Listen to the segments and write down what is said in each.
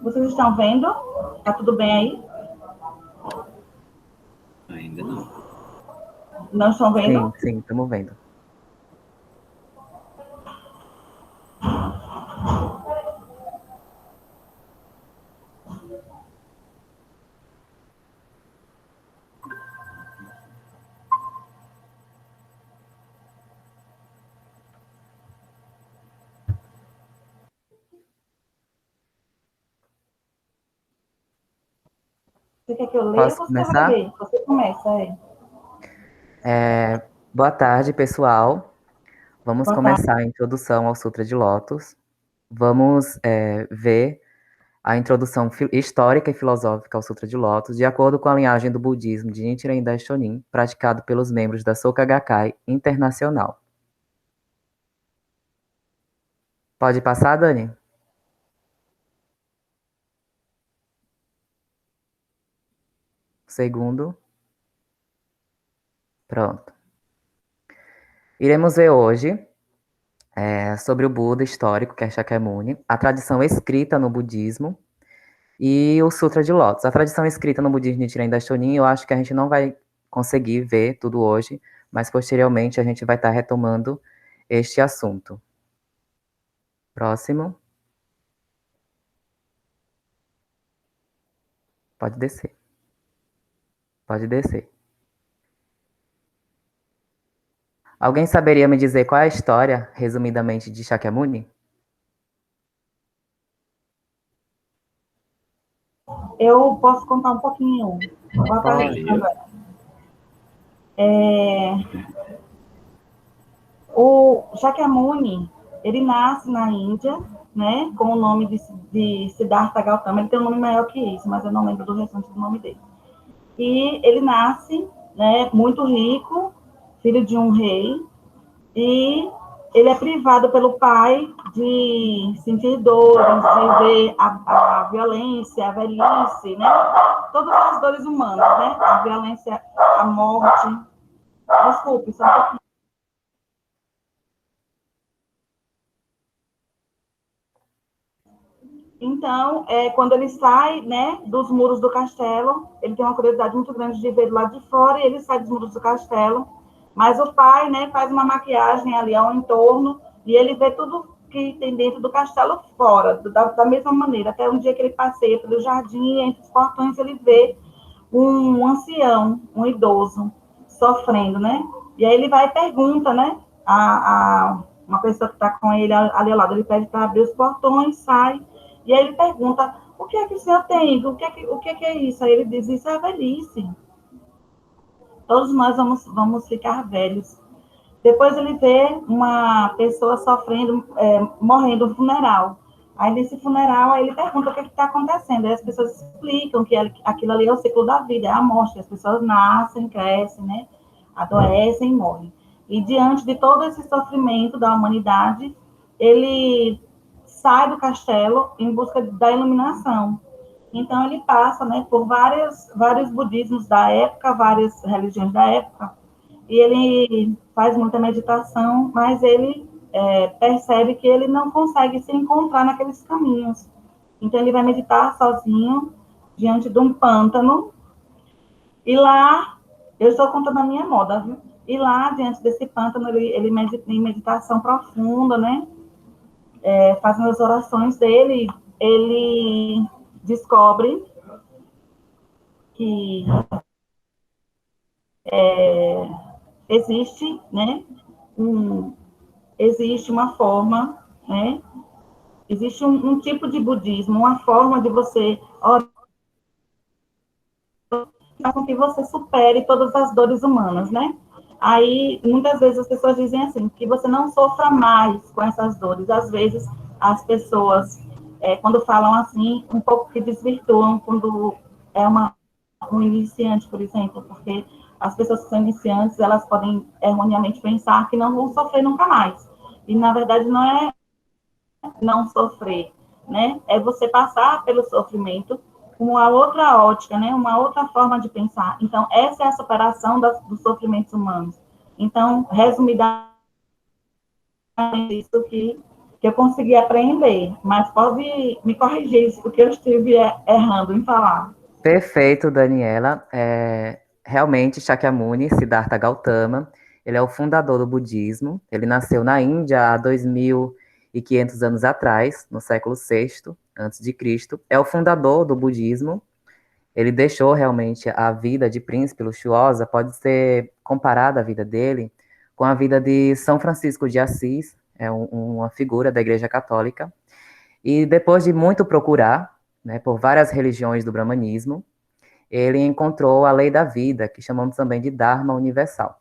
Vocês estão vendo? Tá tudo bem aí? Ainda não. Não estão vendo? Sim, estamos vendo. Você quer que eu leia ou Posso você vai começar? ler? Você começa aí. Boa tarde, pessoal. Vamos Boa tarde. começar a introdução ao Sutra de Lótus. Vamos ver a introdução histórica e filosófica ao Sutra de Lótus, de acordo com a linhagem do budismo de Nichiren Daishonin, praticado pelos membros da Soka Gakkai Internacional. Pode passar, Dani? Segundo. Pronto. Iremos ver hoje sobre o Buda histórico, que é Shakyamuni, a tradição escrita no budismo e o Sutra de Lótus. A tradição escrita no budismo de Nichiren Daishonin, eu acho que a gente não vai conseguir ver tudo hoje, mas posteriormente a gente vai estar retomando este assunto. Próximo. Pode descer. Pode descer. Alguém saberia me dizer qual é a história, resumidamente, de Shakyamuni? Eu posso contar um pouquinho. Boa tarde, Pode. André. O Shakyamuni, ele nasce na Índia, né, com o nome de Siddhartha Gautama. Ele tem um nome maior que isso, mas eu não lembro do restante do nome dele. E ele nasce, né, muito rico, filho de um rei, e ele é privado pelo pai de sentir dores, de ver a violência, a velhice, né? Todas as dores humanas, né? A violência, a morte. Desculpe, só um pouquinho. Então, quando ele sai, né, dos muros do castelo, ele tem uma curiosidade muito grande de ver do lado de fora, e ele sai dos muros do castelo, mas o pai, né, faz uma maquiagem ali ao entorno, e ele vê tudo que tem dentro do castelo fora, da mesma maneira, até um dia que ele passeia pelo jardim, e entre os portões ele vê um ancião, um idoso, sofrendo, né, e aí ele vai e pergunta, né, a uma pessoa que está com ele ali ao lado, ele pede para abrir os portões, sai, e aí ele pergunta, o que é que o senhor tem? O que é isso? Aí ele diz, isso é a velhice. Todos nós vamos ficar velhos. Depois ele vê uma pessoa sofrendo, morrendo no funeral. Aí nesse funeral, aí ele pergunta o que está acontecendo. Aí as pessoas explicam que aquilo ali é o ciclo da vida, é a morte. As pessoas nascem, crescem, né? Adoecem e morrem. E diante de todo esse sofrimento da humanidade, ele sai do castelo em busca da iluminação. Então ele passa, né, por vários budismos da época, várias religiões da época, e ele faz muita meditação, mas ele percebe que ele não consegue se encontrar naqueles caminhos. Então ele vai meditar sozinho diante de um pântano, e lá, eu estou contando a minha moda, viu? E lá, diante desse pântano, ele medita em meditação profunda, né? Fazendo as orações dele, ele descobre que existe, né, existe uma forma, né, existe um tipo de budismo, uma forma de você orar com que você supere todas as dores humanas, né? Aí, muitas vezes as pessoas dizem assim, que você não sofra mais com essas dores. Às vezes, as pessoas, quando falam assim, um pouco que desvirtuam quando é um iniciante, por exemplo, porque as pessoas que são iniciantes, elas podem erroneamente pensar que não vão sofrer nunca mais. E, na verdade, não é não sofrer, né? É você passar pelo sofrimento com uma outra ótica, né? Uma outra forma de pensar. Então, essa é a superação dos sofrimentos humanos. Então, resumidamente, isso que que eu consegui aprender, mas pode me corrigir o que eu estive errando em falar. Perfeito, Daniela. Realmente, Shakyamuni, Siddhartha Gautama, ele é o fundador do budismo. Ele nasceu na Índia há 2.500 anos atrás, no século VI antes de Cristo. É o fundador do budismo. Ele deixou realmente a vida de príncipe luxuosa, pode ser comparada a vida dele com a vida de São Francisco de Assis, uma figura da Igreja Católica. E depois de muito procurar, né, por várias religiões do brahmanismo, ele encontrou a lei da vida, que chamamos também de Dharma universal.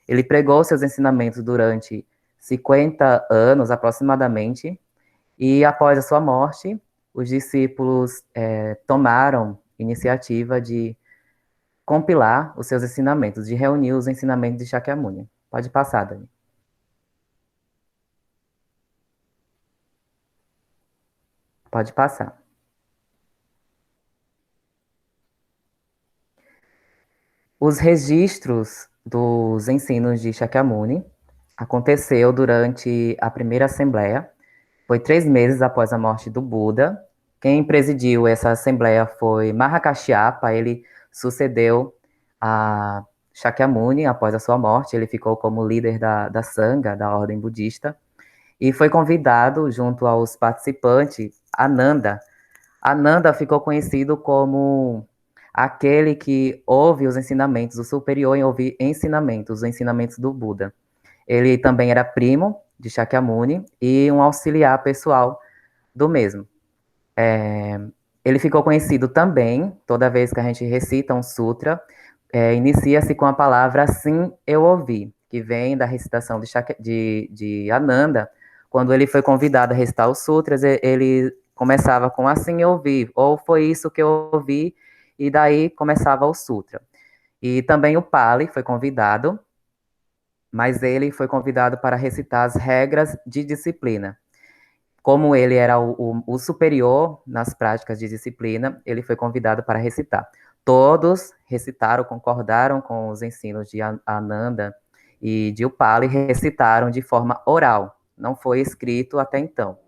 Ele pregou seus ensinamentos durante 50 anos aproximadamente, e após a sua morte, os discípulos tomaram iniciativa de compilar os seus ensinamentos, de reunir os ensinamentos de Shakyamuni. Pode passar, Dani. Pode passar. Os registros dos ensinos de Shakyamuni aconteceu durante a primeira assembleia. Foi 3 meses após a morte do Buda. Quem presidiu essa assembleia foi Mahakashyapa. Ele sucedeu a Shakyamuni após a sua morte. Ele ficou como líder da Sangha, da ordem budista, e foi convidado, junto aos participantes, Ananda. Ananda ficou conhecido como aquele que ouve os ensinamentos, o superior em ouvir ensinamentos, os ensinamentos do Buda. Ele também era primo de Shakyamuni e um auxiliar pessoal do mesmo. Ele ficou conhecido também, toda vez que a gente recita um sutra, inicia-se com a palavra assim eu ouvi, que vem da recitação de Ananda. Quando ele foi convidado a recitar os sutras, ele começava com assim eu ouvi, ou foi isso que eu ouvi, e daí começava o sutra. E também o Pali foi convidado, mas ele foi convidado para recitar as regras de disciplina. Como ele era o superior nas práticas de disciplina, ele foi convidado para recitar. Todos recitaram, concordaram com os ensinos de Ananda e de Upali, recitaram de forma oral, não foi escrito até então,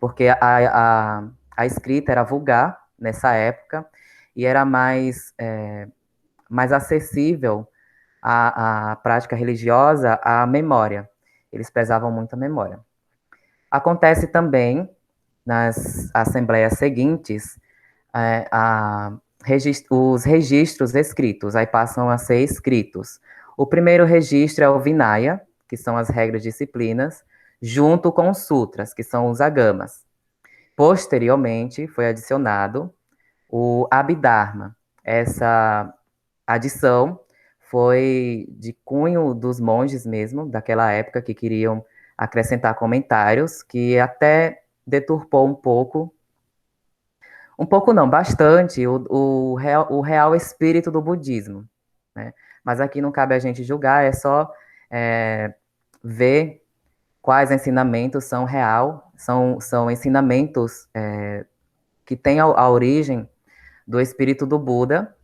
porque a escrita era vulgar nessa época e era mais acessível à prática religiosa, à memória. Eles prezavam muito a memória. Acontece também, nas assembleias seguintes, os registros escritos, aí passam a ser escritos. O primeiro registro é o Vinaya, que são as regras disciplinas, junto com os sutras, que são os agamas. Posteriormente, foi adicionado o Abhidharma. Essa adição foi de cunho dos monges mesmo, daquela época, que queriam acrescentar comentários, que até deturpou um pouco não, bastante, o real espírito do budismo, né? Mas aqui não cabe a gente julgar, é só ver quais ensinamentos são real, são ensinamentos que têm a origem do espírito do Buda,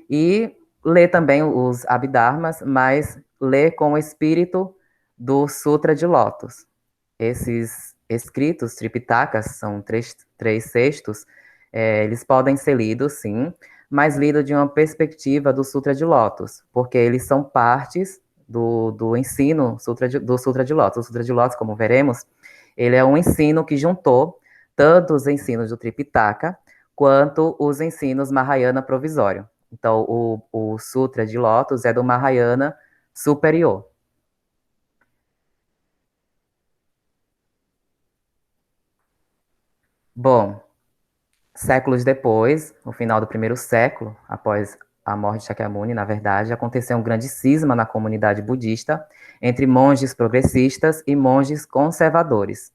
e ler também os Abhidharmas, mas ler com o espírito do Sutra de Lótus. Esses escritos, Tripitakas, são três cestos, eles podem ser lidos, sim, mas lidos de uma perspectiva do Sutra de Lótus, porque eles são partes do ensino do Sutra de Lótus. O Sutra de Lótus, como veremos, ele é um ensino que juntou tanto os ensinos do Tripitaka quanto os ensinos Mahayana provisório. Então, o Sutra de Lótus é do Mahayana superior. Bom, séculos depois, no final do primeiro século, após a morte de Shakyamuni, na verdade, aconteceu um grande cisma na comunidade budista entre monges progressistas e monges conservadores.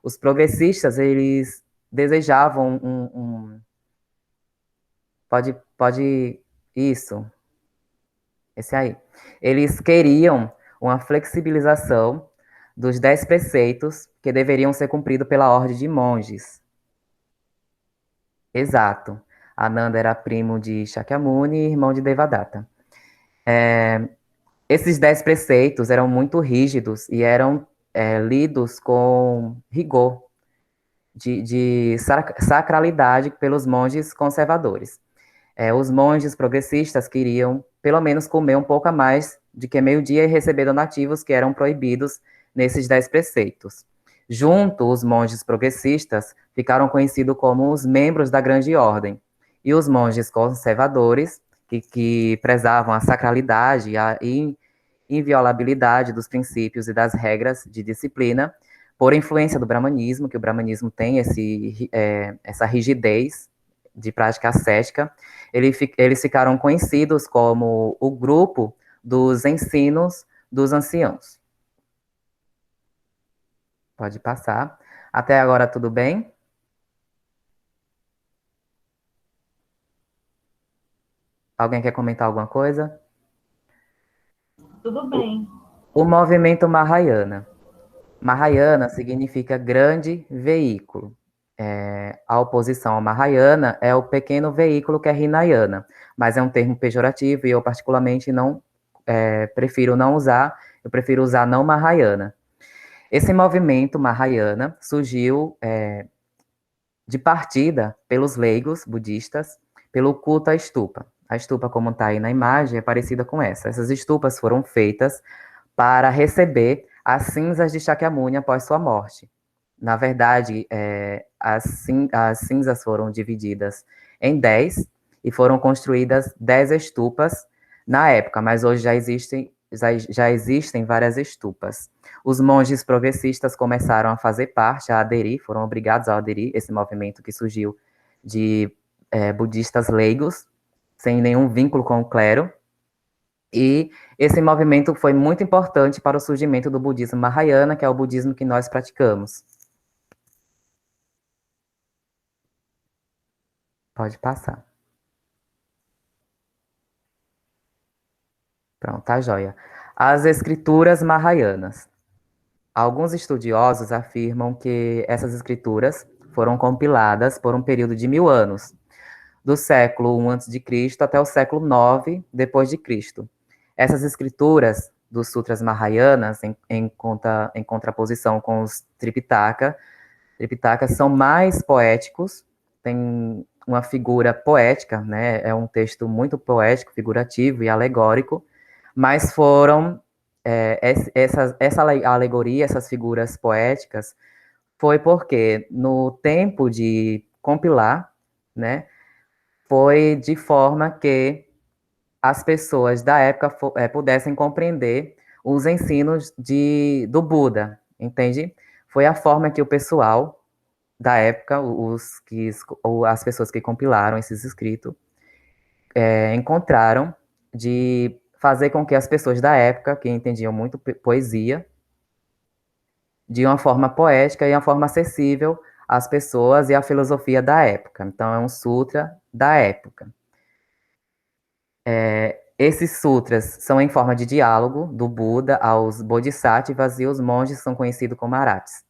Os progressistas, eles desejavam isso, esse aí. Eles queriam uma flexibilização dos 10 preceitos que deveriam ser cumpridos pela ordem de monges. Exato. Ananda era primo de Shakyamuni e irmão de Devadatta. Esses 10 preceitos eram muito rígidos e eram lidos com rigor, de sacralidade pelos monges conservadores. Os monges progressistas queriam, pelo menos, comer um pouco a mais de que meio-dia e receber donativos que eram proibidos nesses 10 preceitos. Junto, os monges progressistas ficaram conhecidos como os membros da Grande Ordem, e os monges conservadores, que prezavam a sacralidade e a inviolabilidade dos princípios e das regras de disciplina, por influência do brahmanismo, que o brahmanismo tem essa rigidez de prática ascética, eles ficaram conhecidos como o grupo dos ensinos dos anciãos. Pode passar. Até agora, tudo bem? Alguém quer comentar alguma coisa? Tudo bem. O movimento Mahayana. Mahayana significa grande veículo. A oposição ao Mahayana é o pequeno veículo que é Hinayana, mas é um termo pejorativo e eu particularmente não prefiro não usar, eu prefiro usar não Mahayana. Esse movimento Mahayana surgiu de partida pelos leigos budistas, pelo culto à estupa. A estupa, como está aí na imagem, é parecida com essa. Essas estupas foram feitas para receber as cinzas de Shakyamuni após sua morte. Na verdade, as cinzas foram divididas em 10 e foram construídas 10 estupas na época, mas hoje já existem várias estupas. Os monges progressistas começaram a fazer parte, a aderir, foram obrigados a aderir esse movimento que surgiu de budistas leigos, sem nenhum vínculo com o clero, e esse movimento foi muito importante para o surgimento do budismo Mahayana, que é o budismo que nós praticamos. Pode passar. Pronto, tá joia. As escrituras Mahayanas. Alguns estudiosos afirmam que essas escrituras foram compiladas por um período de 1000 anos, do século I a.C. até o século IX depois de Cristo. Essas escrituras dos Sutras Mahayanas, em contraposição com os Tripitakas são mais poéticos, tem uma figura poética, né? É um texto muito poético, figurativo e alegórico, mas foram essa alegoria, essas figuras poéticas, foi porque no tempo de compilar, né, foi de forma que as pessoas da época pudessem compreender os ensinos do Buda, entende? Foi a forma que o pessoal da época, as pessoas que compilaram esses escritos, encontraram de fazer com que as pessoas da época, que entendiam muito poesia, de uma forma poética e uma forma acessível às pessoas e à filosofia da época. Então, é um sutra da época. Esses sutras são em forma de diálogo do Buda aos bodhisattvas e os monges são conhecidos como aratas.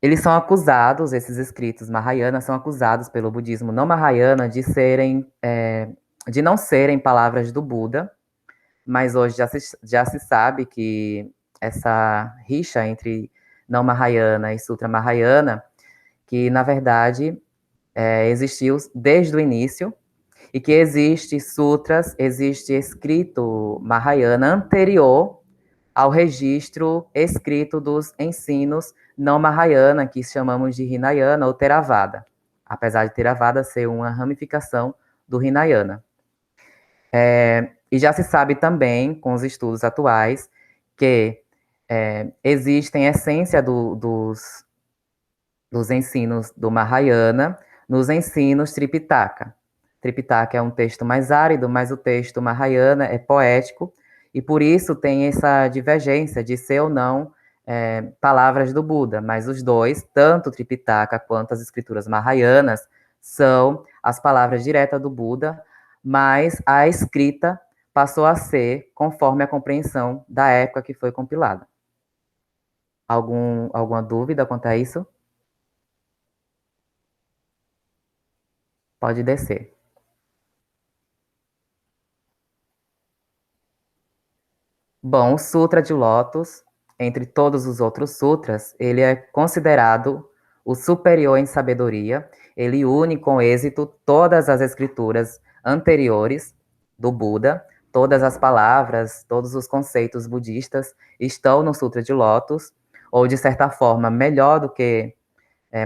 Eles são acusados, esses escritos Mahayana são acusados pelo budismo não Mahayana de não serem palavras do Buda, mas hoje já se sabe que essa rixa entre não Mahayana e Sutra Mahayana, que na verdade existiu desde o início, e que existe escrito Mahayana anterior ao registro escrito dos ensinos não Mahayana, que chamamos de Hinayana ou Theravada, apesar de Theravada ser uma ramificação do Hinayana. E já se sabe também, com os estudos atuais, que existem essência dos ensinos do Mahayana nos ensinos Tripitaka. Tripitaka é um texto mais árido, mas o texto Mahayana é poético, e por isso tem essa divergência de ser ou não palavras do Buda, mas os dois, tanto o Tripitaka quanto as escrituras Mahayanas, são as palavras diretas do Buda, mas a escrita passou a ser conforme a compreensão da época que foi compilada. Alguma dúvida quanto a isso? Pode descer. Bom, o Sutra de Lótus entre todos os outros sutras, ele é considerado o superior em sabedoria. Ele une com êxito todas as escrituras anteriores do Buda, todas as palavras, todos os conceitos budistas estão no Sutra de Lótus, ou de certa forma melhor do que,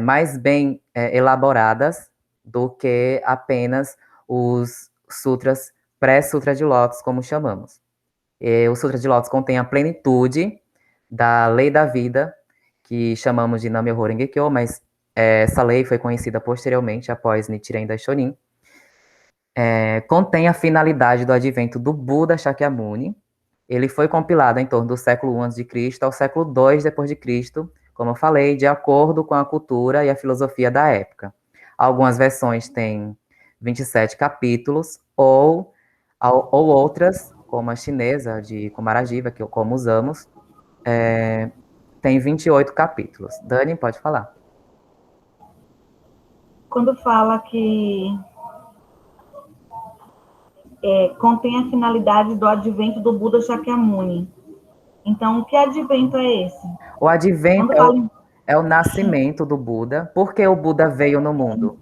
mais bem elaboradas do que apenas os sutras pré-Sutra de Lótus, como chamamos. O Sutra de Lótus contém a plenitude da lei da vida, que chamamos de Nam-myoho Renge-kyo, mas essa lei foi conhecida posteriormente, após Nichiren Daishonin. Contém a finalidade do advento do Buda Shakyamuni. Ele foi compilado em torno do século I a.C. ao século II d.C., como eu falei, de acordo com a cultura e a filosofia da época. Algumas versões têm 27 capítulos, ou outras, como a chinesa de Kumarajiva, que como usamos, tem 28 capítulos. Dani, pode falar. Quando fala que contém a finalidade do advento do Buda Shakyamuni. Então, que advento é esse? O advento é o nascimento do Buda. Por que o Buda veio no mundo?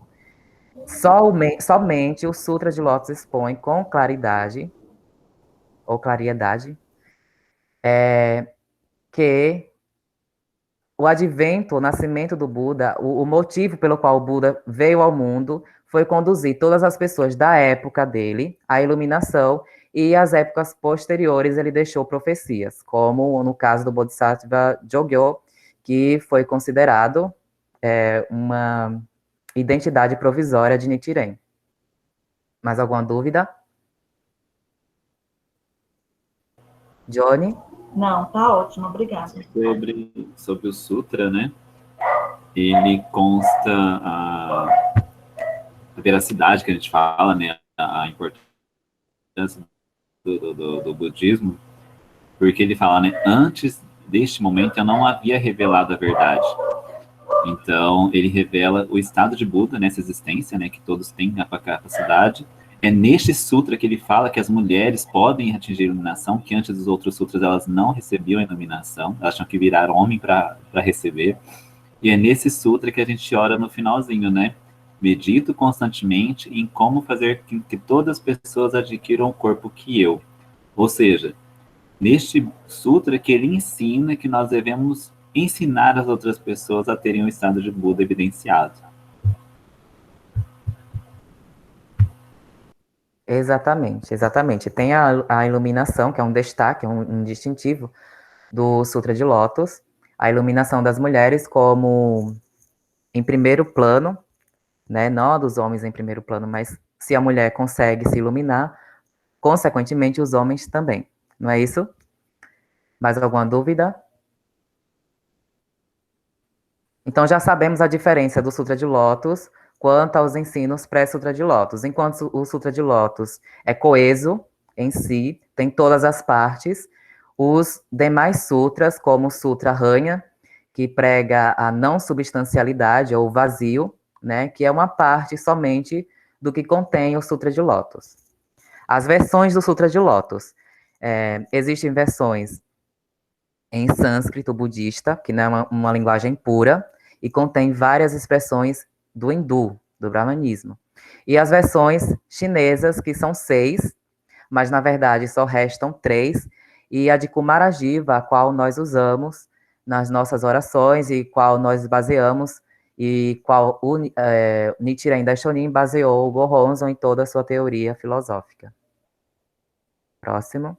Somente o Sutra de Lótus expõe com claridade, ou clariedade, que o advento, o nascimento do Buda, o motivo pelo qual o Buda veio ao mundo foi conduzir todas as pessoas da época dele à iluminação, e as épocas posteriores ele deixou profecias, como no caso do Bodhisattva Jogyo, que foi considerado uma identidade provisória de Nichiren. Mais alguma dúvida? Johnny? Não, tá ótimo, obrigada. Sobre o Sutra, né? Ele consta a veracidade que a gente fala, né? A importância do budismo, porque ele fala, né? Antes deste momento eu não havia revelado a verdade. Então, ele revela o estado de Buda nessa existência, né? Que todos têm a capacidade. É neste sutra que ele fala que as mulheres podem atingir a iluminação, que antes dos outros sutras elas não recebiam a iluminação, elas tinham que virar homem para receber. E é nesse sutra que a gente ora no finalzinho, né? Medito constantemente em como fazer com que todas as pessoas adquiram o corpo que eu. Ou seja, neste sutra que ele ensina que nós devemos ensinar as outras pessoas a terem um estado de Buda evidenciado. Exatamente, exatamente. Tem a iluminação, que é um destaque, um distintivo do Sutra de Lótus, a iluminação das mulheres como em primeiro plano, né? Não a dos homens em primeiro plano, mas se a mulher consegue se iluminar, consequentemente os homens também. Não é isso? Mais alguma dúvida? Então já sabemos a diferença do Sutra de Lótus quanto aos ensinos pré-Sutra de Lótus. Enquanto o Sutra de Lótus é coeso em si, tem todas as partes, os demais sutras, como o Sutra Ranya, que prega a não substancialidade ou vazio, né, que é uma parte somente do que contém o Sutra de Lótus. As versões do Sutra de Lótus. Existem versões em sânscrito budista, que não é uma linguagem pura, e contém várias expressões do hindu, do brahmanismo. E as versões chinesas, que são 6, mas na verdade só restam 3, e a de Kumarajiva, a qual nós usamos nas nossas orações e qual nós baseamos, e qual Nichiren Daishonin baseou o Gohonzon em toda a sua teoria filosófica. Próximo.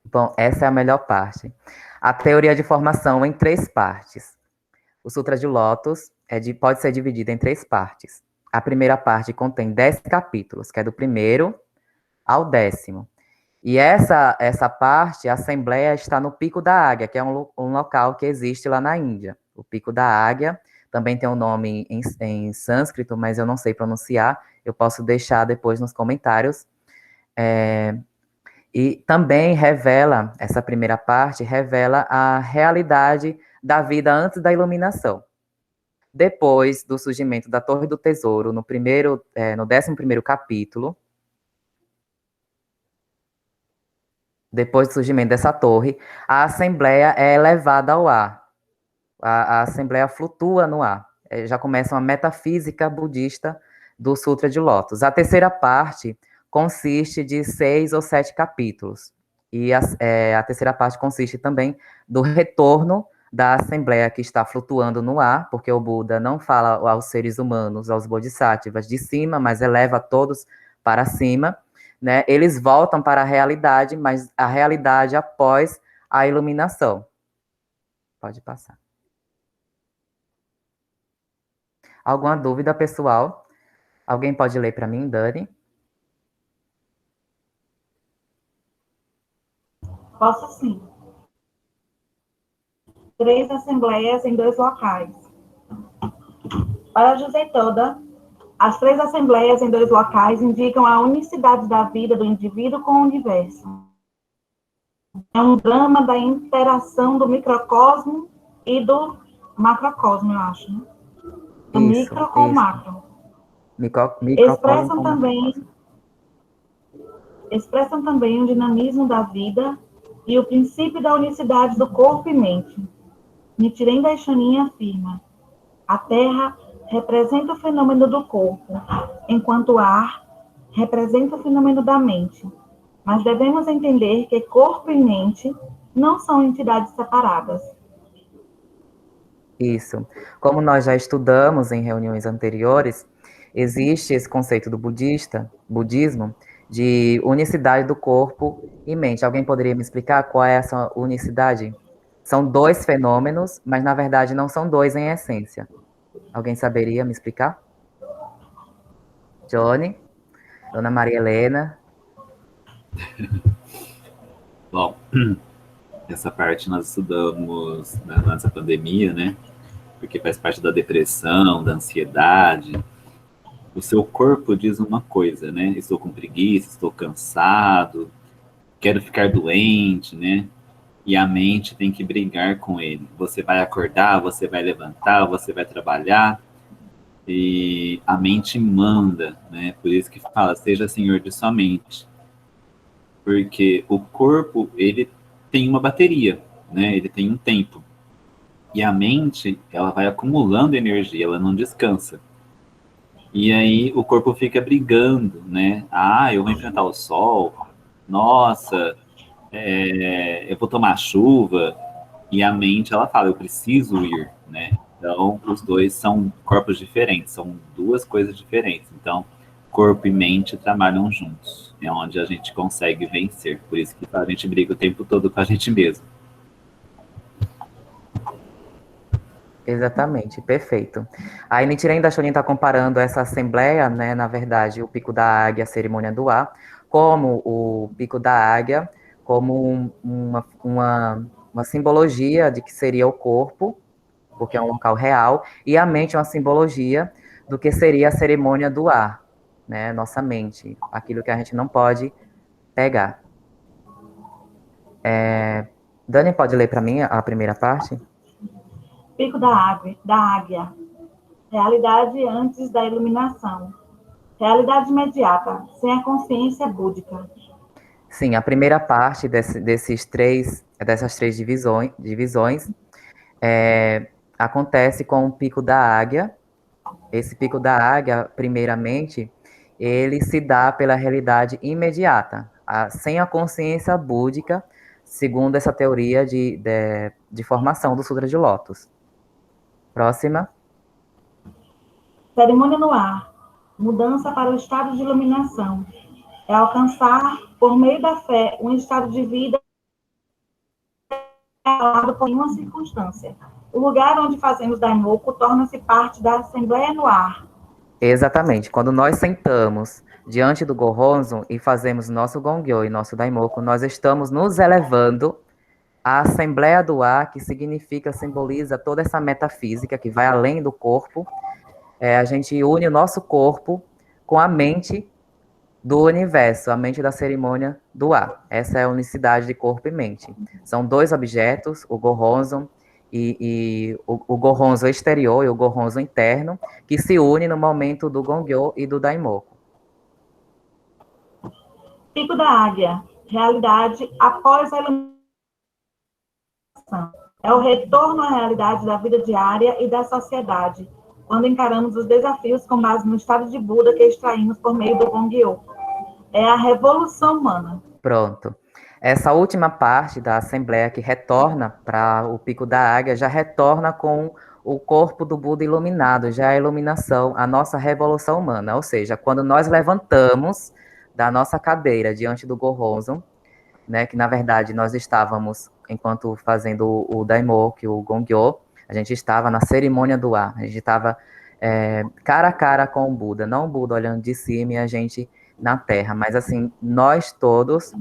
Bom, essa é a melhor parte. A teoria de formação em 3 partes. O Sutra de Lótus pode ser dividido em 3 partes. A primeira parte contém 10 capítulos, que é do 1º ao 10º. E essa parte, a Assembleia, está no Pico da Águia, que é um local que existe lá na Índia. O Pico da Águia também tem um nome em sânscrito, mas eu não sei pronunciar. Eu posso deixar depois nos comentários. E também essa primeira parte revela a realidade da vida antes da iluminação. Depois do surgimento da Torre do Tesouro, no 11º capítulo, depois do surgimento dessa torre, a assembleia é elevada ao ar. A assembleia flutua no ar. Já começa uma metafísica budista do Sutra de Lótus. A terceira parte consiste de 6 ou 7 capítulos. E a terceira parte consiste também do retorno da assembleia que está flutuando no ar, porque o Buda não fala aos seres humanos, aos bodhisattvas de cima, mas eleva todos para cima, né? Eles voltam para a realidade, mas a realidade após a iluminação. Pode passar. Alguma dúvida, pessoal? Alguém pode ler para mim, Dani? Posso sim. 3 assembleias em 2 locais. Para José Toda, as 3 assembleias em 2 locais indicam a unicidade da vida do indivíduo com o universo. É um drama da interação do microcosmo e do macrocosmo, eu acho, né? Do micro com o macro. Expressam também o dinamismo da vida e o princípio da unicidade do corpo e mente. Nichiren Daishonin afirma: a Terra representa o fenômeno do corpo, enquanto o ar representa o fenômeno da mente. Mas devemos entender que corpo e mente não são entidades separadas. Isso. Como nós já estudamos em reuniões anteriores, existe esse conceito do budismo, de unicidade do corpo e mente. Alguém poderia me explicar qual é essa unicidade? São 2 fenômenos, mas na verdade não são 2 em essência. Alguém saberia me explicar? Johnny? Dona Maria Helena? Bom, essa parte nós estudamos antes da pandemia, né? Porque faz parte da depressão, da ansiedade. O seu corpo diz uma coisa, né? Estou com preguiça, estou cansado, quero ficar doente, né? E a mente tem que brigar com ele. Você vai acordar, você vai levantar, você vai trabalhar, e a mente manda, né? Por isso que fala, seja senhor de sua mente. Porque o corpo, ele tem uma bateria, né? Ele tem um tempo. E a mente, ela vai acumulando energia, ela não descansa. E aí o corpo fica brigando, né? Ah, eu vou enfrentar o sol. Nossa, eu vou tomar chuva. E a mente, ela fala, eu preciso ir, né? Então, os dois são corpos diferentes, são 2 coisas diferentes. Então, corpo e mente trabalham juntos. É onde a gente consegue vencer. Por isso que a gente briga o tempo todo com a gente mesmo. Exatamente, perfeito. Aí Nichiren Daishonin está comparando essa assembleia, né, na verdade, o Pico da Águia, a cerimônia do ar, como o Pico da Águia, como uma simbologia de que seria o corpo, porque é um local real, e a mente é uma simbologia do que seria a cerimônia do ar, né, nossa mente, aquilo que a gente não pode pegar. Dani, pode ler para mim a primeira parte? Pico da Águia. Realidade antes da iluminação. Realidade imediata, sem a consciência búdica. Sim, a primeira parte dessas três divisões acontece com o Pico da Águia. Esse Pico da Águia, primeiramente, ele se dá pela realidade imediata, sem a consciência búdica, segundo essa teoria de formação do Sutra de Lótus. Próxima. Cerimônia no ar. Mudança para o estado de iluminação. É alcançar, por meio da fé, um estado de vida por uma circunstância. O lugar onde fazemos Daimoku torna-se parte da Assembleia no ar. Exatamente. Quando nós sentamos diante do Gohonzon e fazemos nosso Gongyo e nosso Daimoku, nós estamos nos elevando à Assembleia do Ar, que simboliza toda essa metafísica que vai além do corpo. A gente une o nosso corpo com a mente do universo, a mente da cerimônia do ar. Essa é a unicidade de corpo e mente. São 2 objetos, o Gohonzon e o Gohonzon exterior e o Gohonzon interno, que se unem no momento do Gongyo e do Daimoku. Pico da Águia. realidade após a iluminação. É o retorno à realidade da vida diária e da sociedade, quando encaramos os desafios com base no estado de Buda que extraímos por meio do Gongyo. É a revolução humana. Pronto. Essa última parte da Assembleia que retorna para o Pico da Águia já retorna com o corpo do Buda iluminado, já é a iluminação, a nossa revolução humana. Ou seja, quando nós levantamos da nossa cadeira diante do Gohonzon, né, que na verdade nós estávamos, enquanto fazendo o Daimoku, o Gongyo, a gente estava na cerimônia do ar, a gente estava cara a cara com o Buda, não o Buda olhando de cima e a gente na terra, mas assim, nós todos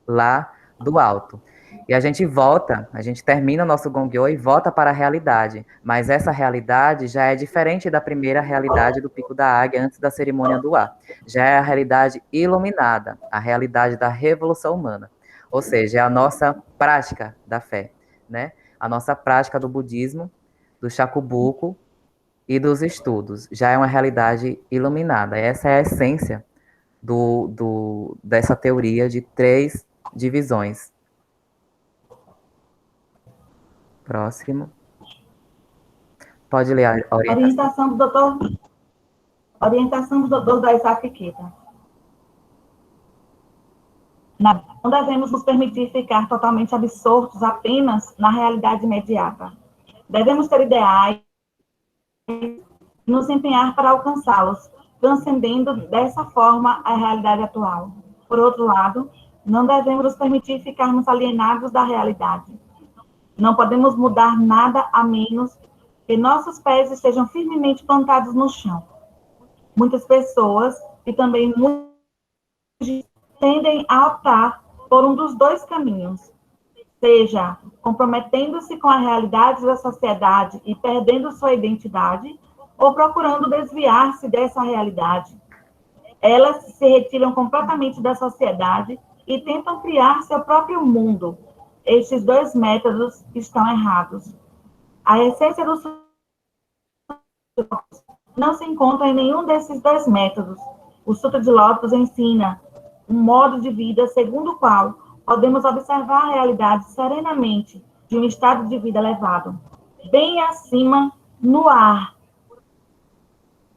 lá do alto. E a gente volta, a gente termina o nosso Gongyo e volta para a realidade, mas essa realidade já é diferente da primeira realidade do Pico da Águia antes da cerimônia do ar. Já é a realidade iluminada, a realidade da revolução humana. Ou seja, é a nossa prática da fé, né? A nossa prática do budismo, do shakubuku e dos estudos. Já é uma realidade iluminada. Essa é a essência dessa teoria de 3 divisões. Próximo. Pode ler a orientação. Orientação do Dr. Daisaku Ikeda. Não devemos nos permitir ficar totalmente absortos apenas na realidade imediata. Devemos ter ideais e nos empenhar para alcançá-los, transcendendo dessa forma a realidade atual. Por outro lado, não devemos nos permitir ficarmos alienados da realidade. Não podemos mudar nada a menos que nossos pés estejam firmemente plantados no chão. Muitas pessoas, e também muitos, tendem a optar por um dos 2 caminhos, seja comprometendo-se com a realidade da sociedade e perdendo sua identidade, ou procurando desviar-se dessa realidade. Elas se retiram completamente da sociedade e tentam criar seu próprio mundo. Estes 2 métodos estão errados. A essência do não se encontra em nenhum desses 2 métodos. O Sutra de Lótus ensina um modo de vida segundo o qual podemos observar a realidade serenamente de um estado de vida elevado, bem acima no ar,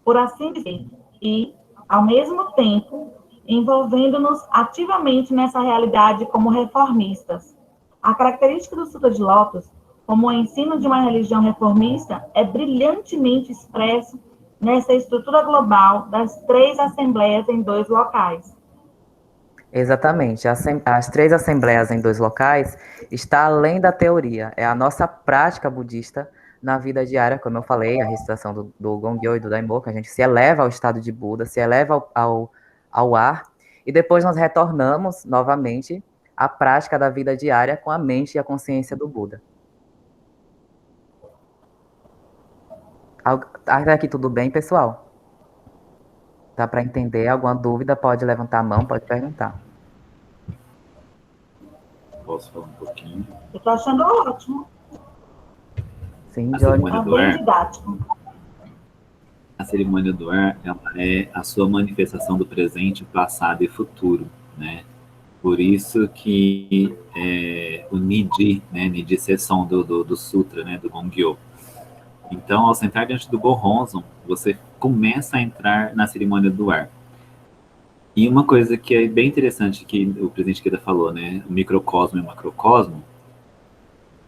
por assim dizer, e, ao mesmo tempo, envolvendo-nos ativamente nessa realidade como reformistas. A característica do Sutra de Lótus, como o ensino de uma religião reformista, é brilhantemente expresso nessa estrutura global das 3 assembleias em 2 locais. Exatamente. As 3 assembleias em 2 locais está além da teoria. É a nossa prática budista na vida diária, como eu falei, a recitação do Gongyo e do Daimoku, a gente se eleva ao estado de Buda, se eleva ao ar, e depois nós retornamos novamente à prática da vida diária com a mente e a consciência do Buda. Até aqui tudo bem, pessoal? Dá para entender? Alguma dúvida? Pode levantar a mão, pode perguntar. Posso falar um pouquinho? Eu estou achando ótimo. Sim, A Johnny. cerimônia do ar, Didático. a cerimônia do ar, ela é a sua manifestação do presente, passado e futuro, né? Por isso que o Nidhi, né? Nidhi Sesson do Sutra, né? Do Gongyo. Então, ao sentar diante do Gohonzon, você começa a entrar na cerimônia do ar. E uma coisa que é bem interessante que o presidente Ikeda falou, né? O microcosmo e o macrocosmo,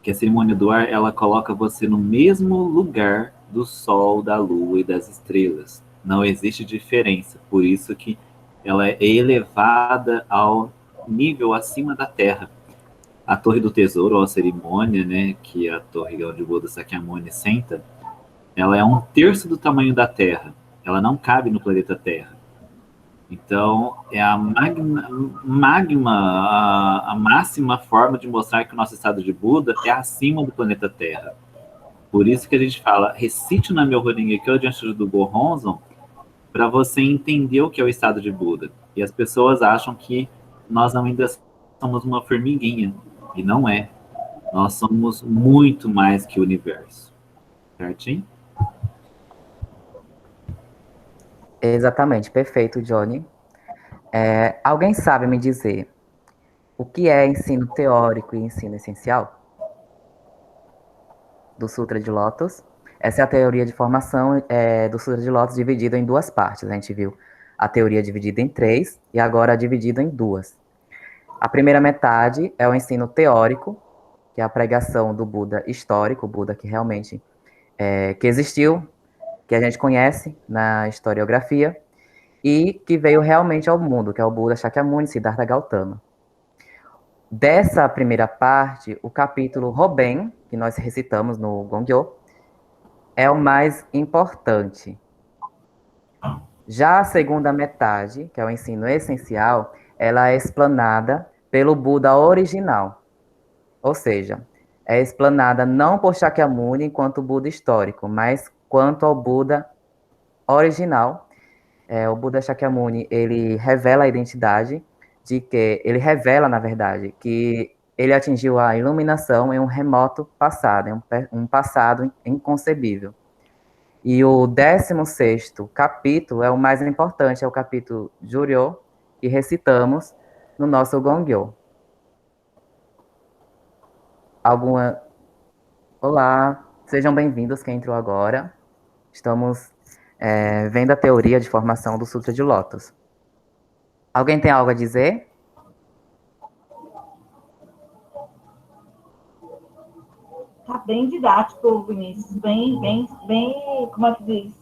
que a cerimônia do ar, ela coloca você no mesmo lugar do Sol, da Lua e das estrelas. Não existe diferença. Por isso que ela é elevada ao nível acima da Terra. A Torre do Tesouro, ou a cerimônia, né, que é a torre onde o Buda Sakyamuni senta, ela é 1/3 do tamanho da Terra. Ela não cabe no planeta Terra. Então, é a máxima forma de mostrar que o nosso estado de Buda é acima do planeta Terra. Por isso que a gente fala, recite o Nam-myoho Renge-kyo diante do Gohonzon, para você entender o que é o estado de Buda. E as pessoas acham que nós ainda somos uma formiguinha, e não é. Nós somos muito mais que o universo. Certinho? Exatamente, perfeito, Johnny. Alguém sabe me dizer o que é ensino teórico e ensino essencial do Sutra de Lótus? Essa é a teoria de formação do Sutra de Lótus dividido em duas partes. A gente viu a teoria dividida em três e agora dividida em duas. A primeira metade é o ensino teórico, que é a pregação do Buda histórico, o Buda que realmente que existiu, que a gente conhece na historiografia, e que veio realmente ao mundo, que é o Buda Shakyamuni Siddhartha Gautama. Dessa primeira parte, o capítulo Roben, que nós recitamos no Gongyo, é o mais importante. Já a segunda metade, que é o ensino essencial, ela é explanada pelo Buda original. Ou seja, é explanada não por Shakyamuni enquanto Buda histórico, mas quanto ao Buda original. O Buda Shakyamuni, ele revela a identidade ele revela, na verdade, que ele atingiu a iluminação em um remoto passado, em um passado inconcebível. E o 16º capítulo é o mais importante, é o capítulo Juryo, que recitamos no nosso Gongyo. Olá, sejam bem-vindos quem entrou agora. Estamos vendo a teoria de formação do Sutra de Lótus. Alguém tem algo a dizer? Tá bem didático, Vinícius. Bem, como é que diz?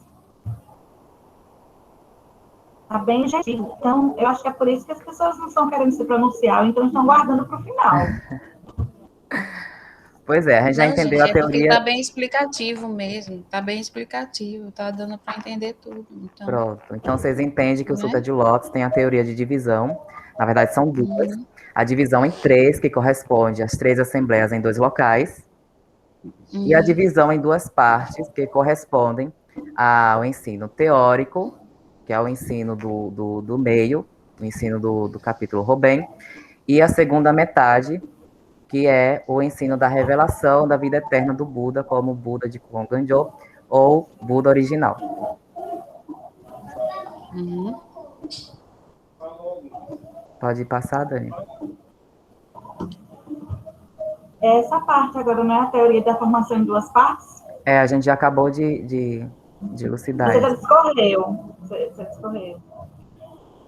Tá bem objetivo. Então, eu acho que é por isso que as pessoas não estão querendo se pronunciar, então estão guardando para o final. Pois é, a gente já Não, entendeu gente, a é porque teoria. tá bem explicativo mesmo, tá bem explicativo, tá dando para entender tudo. Então, Pronto. Então vocês entendem que o Sutra né? de Lótus tem a teoria de divisão. Na verdade, são duas. A divisão em três, que corresponde às três assembleias em dois locais. E a divisão em duas partes, que correspondem ao ensino teórico, que é o ensino do meio, o ensino do capítulo Roben, e a segunda metade, que é o ensino da revelação da vida eterna do Buda, como Buda de Konganjo, ou Buda original. Pode passar, Dani. Essa parte agora não é a teoria da formação em duas partes? A gente já acabou de elucidar Você já essa. discorreu. Você discorreu.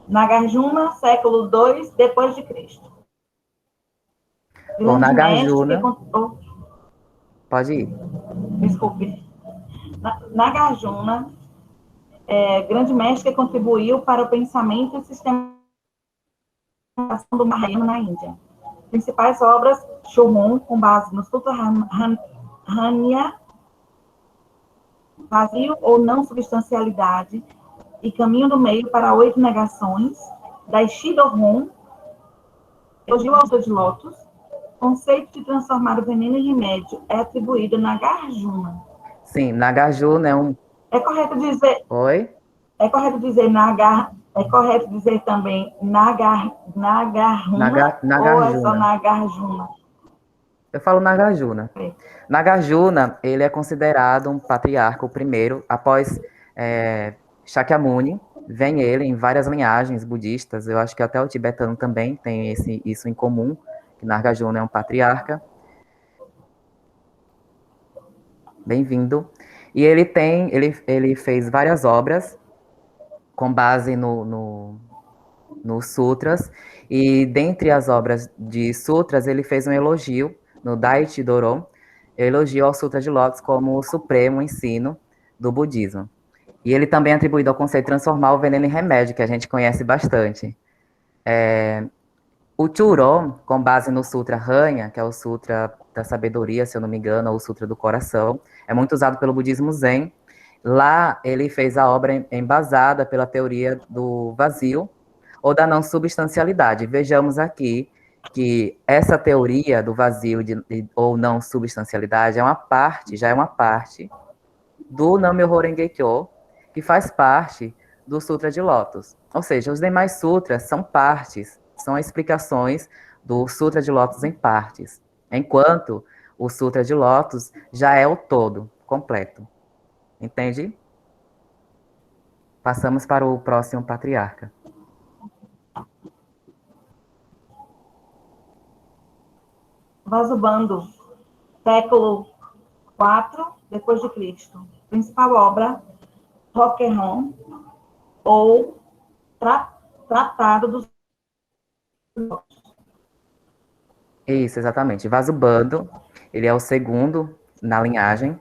Nagarjuna, século II depois de Cristo. Bom, Grande mestre que... Pode ir. Desculpe. Nagarjuna, grande mestre que contribuiu para o pensamento e sistema do Mahayana na Índia. Principais obras, Shumon, com base no Sutra Hanya, vazio ou não substancialidade, e caminho do meio para 8 negações, da Shidohon, elogio ao de Lótus, conceito de transformar o veneno em remédio é atribuído a Nagarjuna. Sim, Nagarjuna é um... É correto dizer... Oi? É correto dizer É correto dizer também Nagarjuna ou é só Nagarjuna? Eu falo Nagarjuna. Nagarjuna, ele é considerado um patriarca, o primeiro, após Shakyamuni. Vem ele em várias linhagens budistas, eu acho que até o tibetano também tem isso em comum, que Nagarjuna é um patriarca. Bem-vindo. E ele fez várias obras com base nos sutras, e dentre as obras de sutras, ele fez um elogio no Daichi Doron, elogio ao Sutra de Lótus como o supremo ensino do budismo. E ele também é atribuído ao conceito de transformar o veneno em remédio, que a gente conhece bastante. O Churon, com base no Sutra Hanya, que é o Sutra da Sabedoria, se eu não me engano, ou o Sutra do Coração, é muito usado pelo budismo Zen. Lá ele fez a obra embasada pela teoria do vazio ou da não substancialidade. Vejamos aqui que essa teoria do vazio ou não substancialidade já é uma parte do Nam-myoho Renge-kyo, que faz parte do Sutra de Lótus. Ou seja, os demais sutras são partes, são explicações do Sutra de Lótus em partes, enquanto o Sutra de Lótus já é o todo, completo. Entende? Passamos para o próximo patriarca. Vasubandhu, século IV depois de Cristo. Principal obra, Roqueron, ou Tratado dos... Isso, exatamente. Vasubandhu, ele é o segundo na linhagem.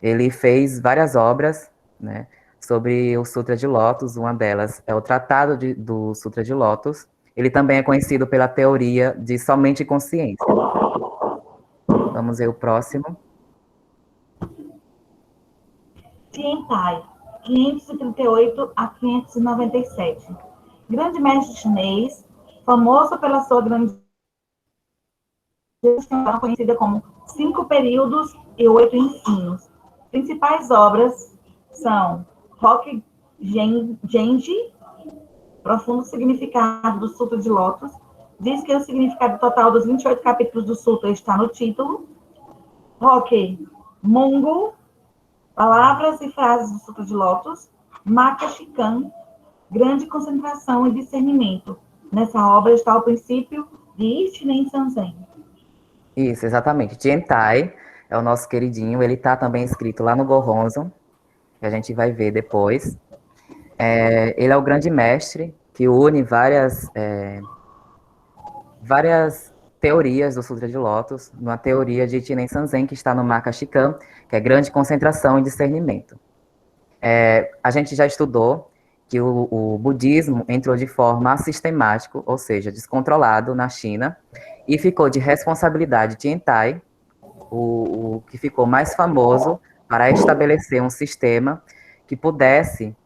Ele fez várias obras, né, sobre o Sutra de Lótus. Uma delas é o Tratado do Sutra de Lótus. Ele também é conhecido pela teoria de somente consciência. Vamos ver o próximo. Tiantai, 538 a 597. Grande mestre chinês, famoso pela sua grande gestão, conhecida como 5 períodos e 8 ensinos. Principais obras são Roque Genji, profundo significado do Sutra de Lótus. Diz que o significado total dos 28 capítulos do Sutra está no título. Roque Mungu, palavras e frases do Sutra de Lótus. Maka Shikan, grande concentração e discernimento. Nessa obra está o princípio de Ichinen Sanzen. Isso, exatamente. Tiantai é o nosso queridinho. Ele está também escrito lá no Gohonzon, que a gente vai ver depois. Ele é o grande mestre que une várias teorias do Sutra de Lótus, numa teoria de Ichinen Sanzen, que está no Maka Shikan, que é grande concentração e discernimento. A gente já estudou que o budismo entrou de forma assistemática, ou seja, descontrolado na China, e ficou de responsabilidade Tiantai, o que ficou mais famoso para estabelecer um sistema que pudesse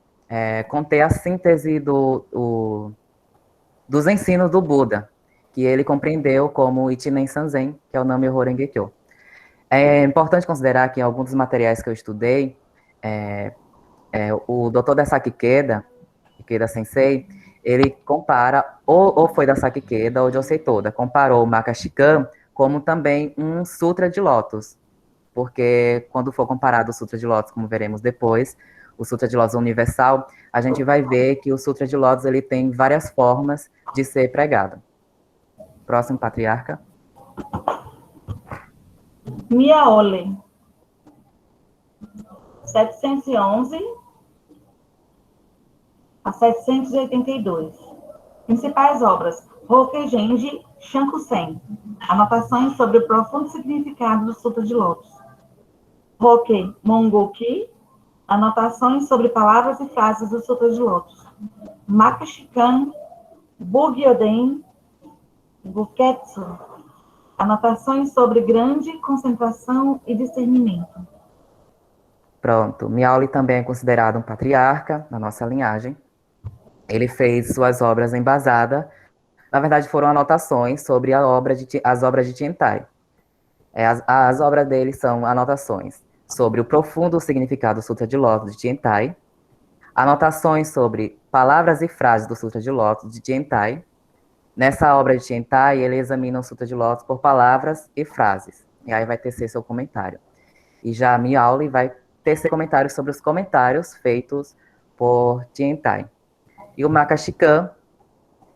conter a síntese dos ensinos do Buda, que ele compreendeu como Ichinen Sanzen, que é o Nam-myoho Renge-kyo. É importante considerar que em alguns dos materiais que eu estudei, o Dr. Daisaku Ikeda Sensei, ele compara, ou foi Daisaku Ikeda ou Josei Toda, comparou o Maka Shikan como também um Sutra de Lótus, porque quando for comparado o Sutra de Lótus, como veremos depois, o Sutra de Lótus universal, a gente vai ver que o Sutra de Lótus ele tem várias formas de ser pregado. Próximo patriarca. Miaole, 711 a 782. Principais obras: Roque Genji Shankusen, anotações sobre o profundo significado do Sutra de Lótus. Roque Mongoki, anotações sobre palavras e frases do Sutra de Lótus. Maka Shikan Bugyoden Buketsu, anotações sobre grande concentração e discernimento. Pronto. Miaoli também é considerado um patriarca na nossa linhagem. Ele fez suas obras embasadas. Na verdade, foram anotações sobre as obras de Tiantai. As obras dele são anotações sobre o profundo significado do Sutra de Lótus de Tiantai, anotações sobre palavras e frases do Sutra de Lótus de Tiantai. Nessa obra de Tiantai, ele examina o Sutra de Lótus por palavras e frases. E aí vai tecer seu comentário. E já Miaoli vai tecer comentários sobre os comentários feitos por Tiantai. E o Maka Shikan,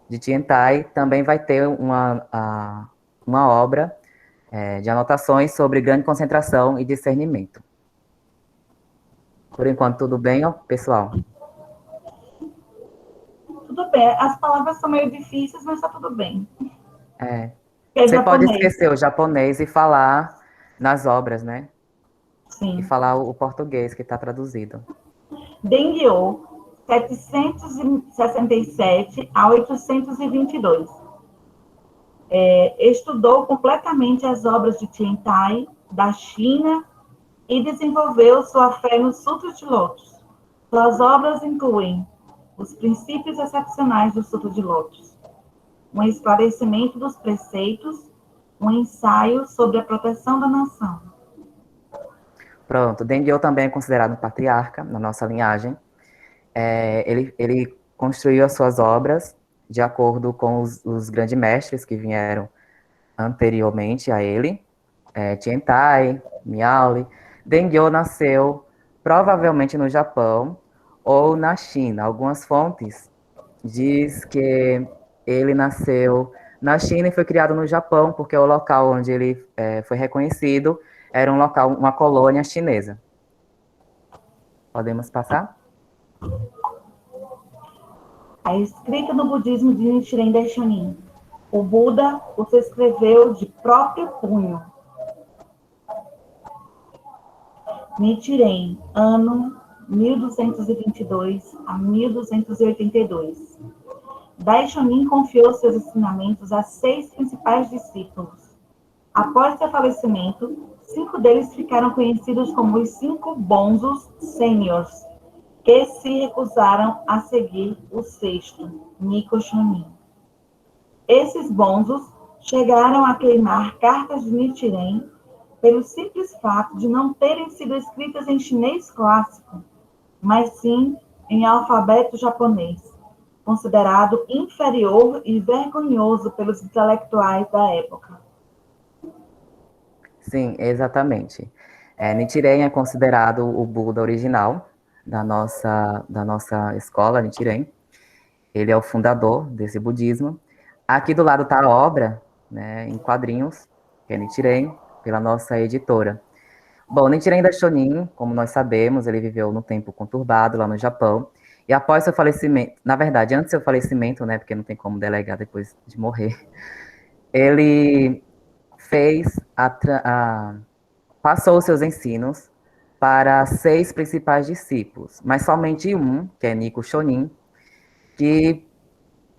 de Tiantai, também vai ter uma obra de anotações sobre grande concentração e discernimento. Por enquanto, tudo bem, ó, pessoal? Tudo bem. As palavras são meio difíceis, mas está tudo bem. Você pode esquecer o japonês e falar nas obras, né? Sim. E falar o português que está traduzido. Dengyo, 767 a 822. Estudou completamente as obras de Tiantai, da China, e desenvolveu sua fé no Sutra de Lótus. Suas obras incluem os princípios excepcionais do Sutra de Lótus, um esclarecimento dos preceitos, um ensaio sobre a proteção da nação. Pronto, Dengyo também é considerado um patriarca na nossa linhagem. Ele construiu as suas obras de acordo com os grandes mestres que vieram anteriormente a ele, Tiantai, Miaoli. Dengyo nasceu provavelmente no Japão ou na China. Algumas fontes diz que ele nasceu na China e foi criado no Japão, porque o local onde ele foi reconhecido era um local, uma colônia chinesa. Podemos passar? A escrita do budismo de Nichiren Daishonin. O Buda os escreveu de próprio punho. Nichiren, ano 1222 a 1282. Daishonin confiou seus ensinamentos a 6 principais discípulos. Após seu falecimento, 5 deles ficaram conhecidos como os 5 bonzos sêniores, que se recusaram a seguir o sexto, Niko Shonin. Esses bonzos chegaram a queimar cartas de Nichiren pelo simples fato de não terem sido escritas em chinês clássico, mas sim em alfabeto japonês, considerado inferior e vergonhoso pelos intelectuais da época. Sim, exatamente. Nichiren é considerado o Buda original da nossa escola, Nichiren. Ele é o fundador desse budismo. Aqui do lado está a obra, né, em quadrinhos, que é Nichiren, pela nossa editora. Bom, Nichiren Daishonin, como nós sabemos, ele viveu num tempo conturbado lá no Japão, e após seu falecimento, na verdade, antes do seu falecimento, né, porque não tem como delegar depois de morrer, ele passou seus ensinos para 6 principais discípulos, mas somente um, que é Niko Shonin, que,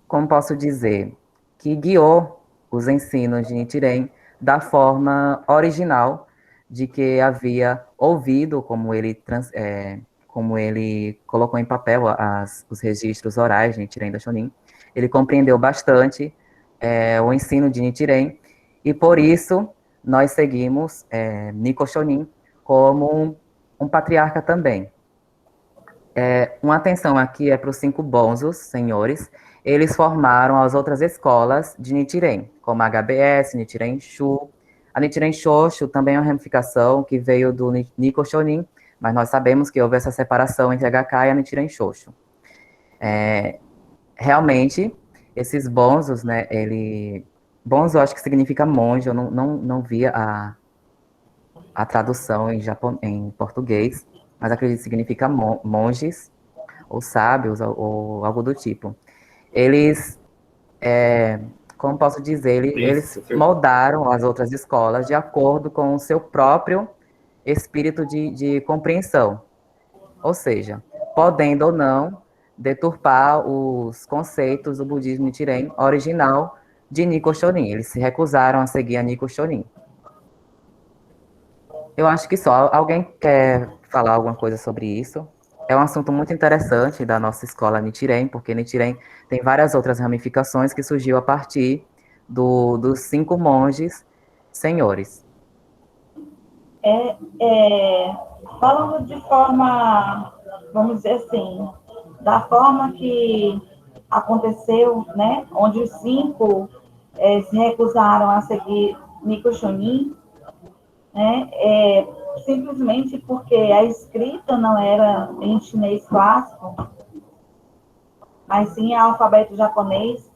como posso dizer, que guiou os ensinos de Nichiren da forma original de que havia ouvido, como ele colocou em papel os registros orais de Nichiren Daishonin. Ele compreendeu bastante o ensino de Nichiren, e por isso nós seguimos Niko Shonin como um patriarca também. Uma atenção aqui é para os 5 bonzos, senhores. Eles formaram as outras escolas de Nichiren, como a HBS, Nichiren Shu. A Nichiren Shoshu também é uma ramificação que veio do Niko Shonin, mas nós sabemos que houve essa separação entre a HK e a Nichiren Shoshu. Realmente, esses bonzos, né, bonzo eu acho que significa monge, eu não vi a tradução em português, mas acredito que significa monges, ou sábios, ou algo do tipo. Eles, como posso dizer, eles moldaram as outras escolas de acordo com o seu próprio espírito de compreensão. Ou seja, podendo ou não deturpar os conceitos do budismo Nichiren original de Niko Shonin. Eles se recusaram a seguir a Niko Shonin. Eu acho que só. Alguém quer falar alguma coisa sobre isso? É um assunto muito interessante da nossa escola Nichiren, porque Nichiren tem várias outras ramificações que surgiu a partir dos 5 monges senhores. Falando de forma, vamos dizer assim, da forma que aconteceu, né, onde os 5 se recusaram a seguir Niko Shonin, né, simplesmente porque a escrita não era em chinês clássico, mas sim em alfabeto japonês,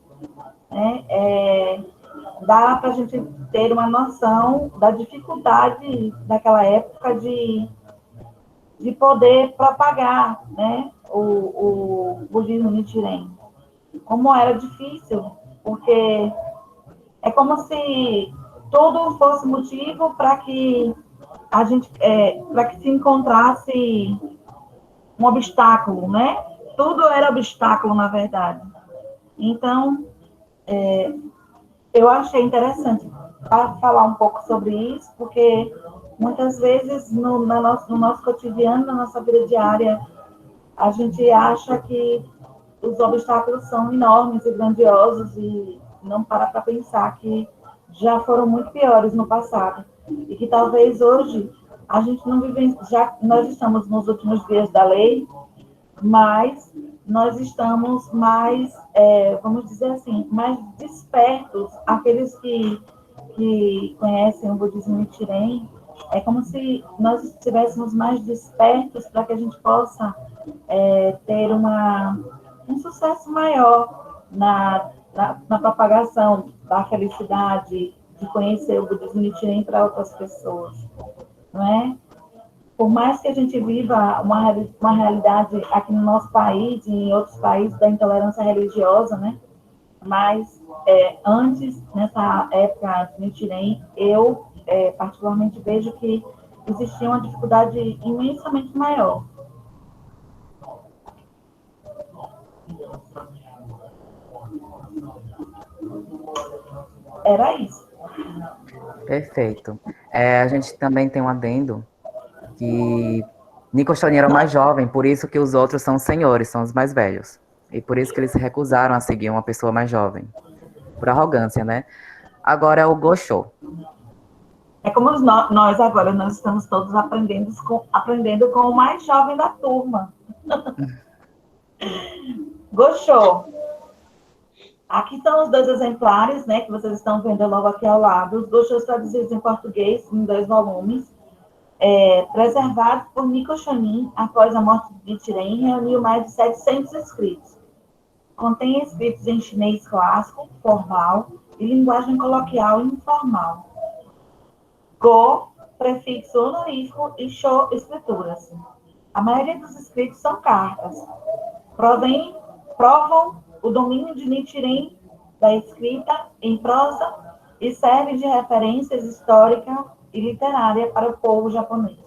né, dá para a gente ter uma noção da dificuldade daquela época de poder propagar, né, o budismo Nichiren. Como era difícil, porque é como se tudo fosse motivo para que a gente, para que se encontrasse um obstáculo, né? Tudo era obstáculo, na verdade. Então, eu achei interessante falar um pouco sobre isso, porque muitas vezes no nosso cotidiano, na nossa vida diária, a gente acha que os obstáculos são enormes e grandiosos e não para pensar que já foram muito piores no passado e que talvez hoje a gente não vive, já nós estamos nos últimos dias da lei, mas nós estamos mais, vamos dizer assim, mais despertos. Aqueles que conhecem o budismo Nichiren, é como se nós estivéssemos mais despertos para que a gente possa ter um sucesso maior na propagação da felicidade de conhecer o budismo Nichiren para outras pessoas, não é? Por mais que a gente viva uma realidade aqui no nosso país e em outros países da intolerância religiosa, né? Mas antes, nessa época de Nichiren, eu particularmente vejo que existia uma dificuldade imensamente maior. Era isso. Perfeito. A gente também tem um adendo que Nico Shonin era o mais jovem, por isso que os outros são os senhores, são os mais velhos. E por isso que eles se recusaram a seguir uma pessoa mais jovem. Por arrogância, né? Agora é o Gosho. É como nós agora, nós estamos todos aprendendo com o mais jovem da turma. Gosho. Aqui estão os 2 exemplares, né, que vocês estão vendo logo aqui ao lado. Os Goshos traduzidos em português, em 2 volumes, preservados por Nico Shonin após a morte de Nichiren, reuniu mais de 700 escritos. Contém escritos em chinês clássico, formal, e linguagem coloquial e informal. Go, prefixo honorífico, e Sho, escrituras. A maioria dos escritos são cartas. Provam o domínio de Nichiren da escrita em prosa e serve de referências histórica e literária para o povo japonês.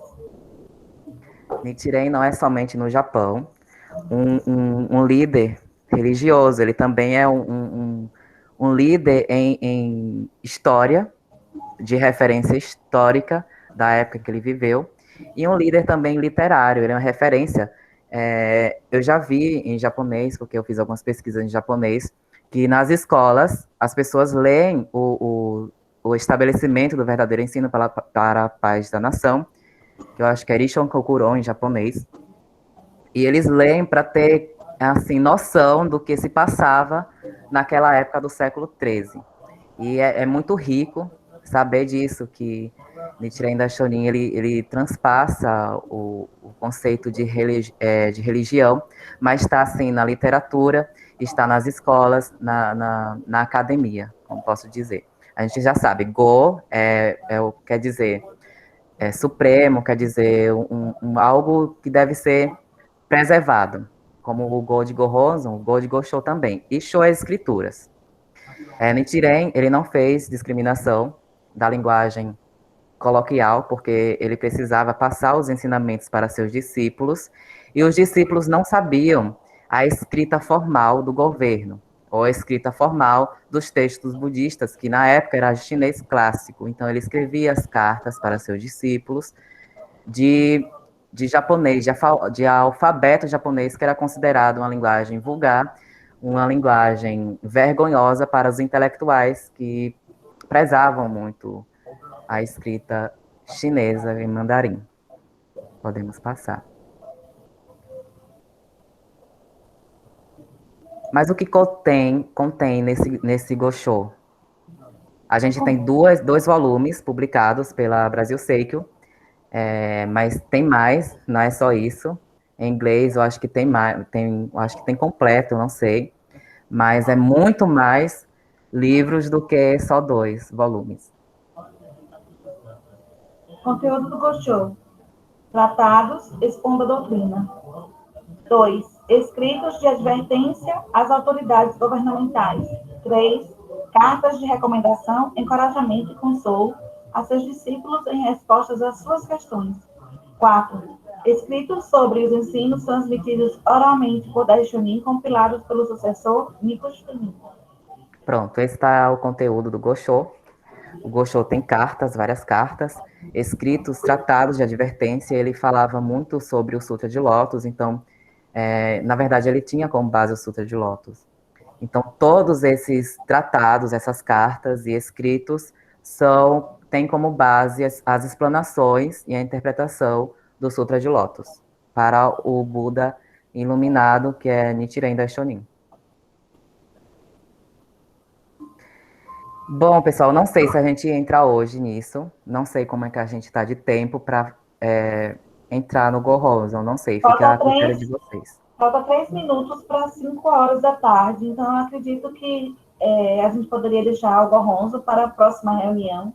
Nichiren não é somente no Japão um líder religioso, ele também é um líder em história, de referência histórica da época que ele viveu, e um líder também literário, ele é uma referência. Eu já vi em japonês, porque eu fiz algumas pesquisas em japonês, que nas escolas as pessoas leem o estabelecimento do verdadeiro ensino para a paz da nação, que eu acho que é Rishon Kokuron em japonês, e eles leem para ter assim, noção do que se passava naquela época do século XIII. E é muito rico saber disso, que Nichiren Daishonin, ele transpassa o conceito de religião, mas está assim na literatura, está nas escolas, na academia, como posso dizer. A gente já sabe, Go quer dizer supremo, quer dizer algo que deve ser preservado, como o Go de Gohonzon, o Go de Gosho também. E Sho é escrituras. Nichiren, ele não fez discriminação da linguagem coloquial, porque ele precisava passar os ensinamentos para seus discípulos, e os discípulos não sabiam a escrita formal do governo, ou a escrita formal dos textos budistas, que na época era chinês clássico. Então ele escrevia as cartas para seus discípulos de japonês, de alfabeto japonês, que era considerado uma linguagem vulgar, uma linguagem vergonhosa para os intelectuais que prezavam muito a escrita chinesa em mandarim. Podemos passar. Mas o que contém nesse Gosho? A gente tem dois volumes publicados pela Brasil Seikyo, mas tem mais, não é só isso. Em inglês, eu acho que tem mais, acho que tem completo, não sei. Mas é muito mais livros do que só 2 volumes. Conteúdo do Gosho. Tratados expondo a doutrina. 2. Escritos de advertência às autoridades governamentais. 3. Cartas de recomendação, encorajamento e consolo a seus discípulos em respostas às suas questões. 4. Escritos sobre os ensinos transmitidos oralmente por Daishonin, compilados pelo sucessor Nico Shonin. Pronto, esse está o conteúdo do Gosho. O Gosho tem cartas, várias cartas, escritos, tratados de advertência. Ele falava muito sobre o Sutra de Lótus, então, na verdade, ele tinha como base o Sutra de Lótus. Então, todos esses tratados, essas cartas e escritos têm como base as explanações e a interpretação do Sutra de Lótus para o Buda iluminado, que é Nichiren Daishonin. Bom, pessoal, não sei se a gente entra hoje nisso, não sei como é que a gente está de tempo para entrar no Gohonzon, não sei, fica a critério de vocês. Falta 3 minutos para 5 horas da tarde, então eu acredito que a gente poderia deixar o Goronzo para a próxima reunião,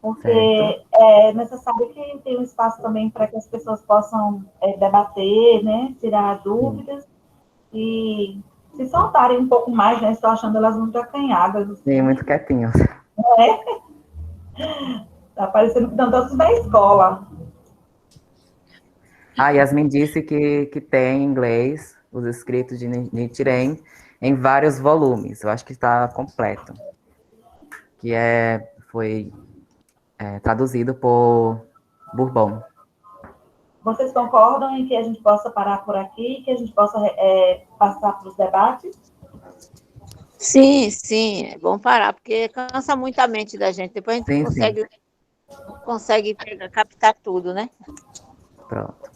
porque Certo. é necessário que tenha um espaço também para que as pessoas possam debater, né, tirar Sim, dúvidas e se soltarem um pouco mais, né? Estou achando elas muito acanhadas, sim, assim, muito quietinhos. tá parecendo que estão todos da escola. A Yasmin disse que tem em inglês os escritos de Nichiren em vários volumes. Eu acho que está completo. Que foi traduzido por Bourbon. Vocês concordam em que a gente possa parar por aqui, que a gente possa passar para os debates? Sim, sim, é bom parar, porque cansa muito a mente da gente. Depois a gente Sim, sim. consegue captar tudo, né? Pronto.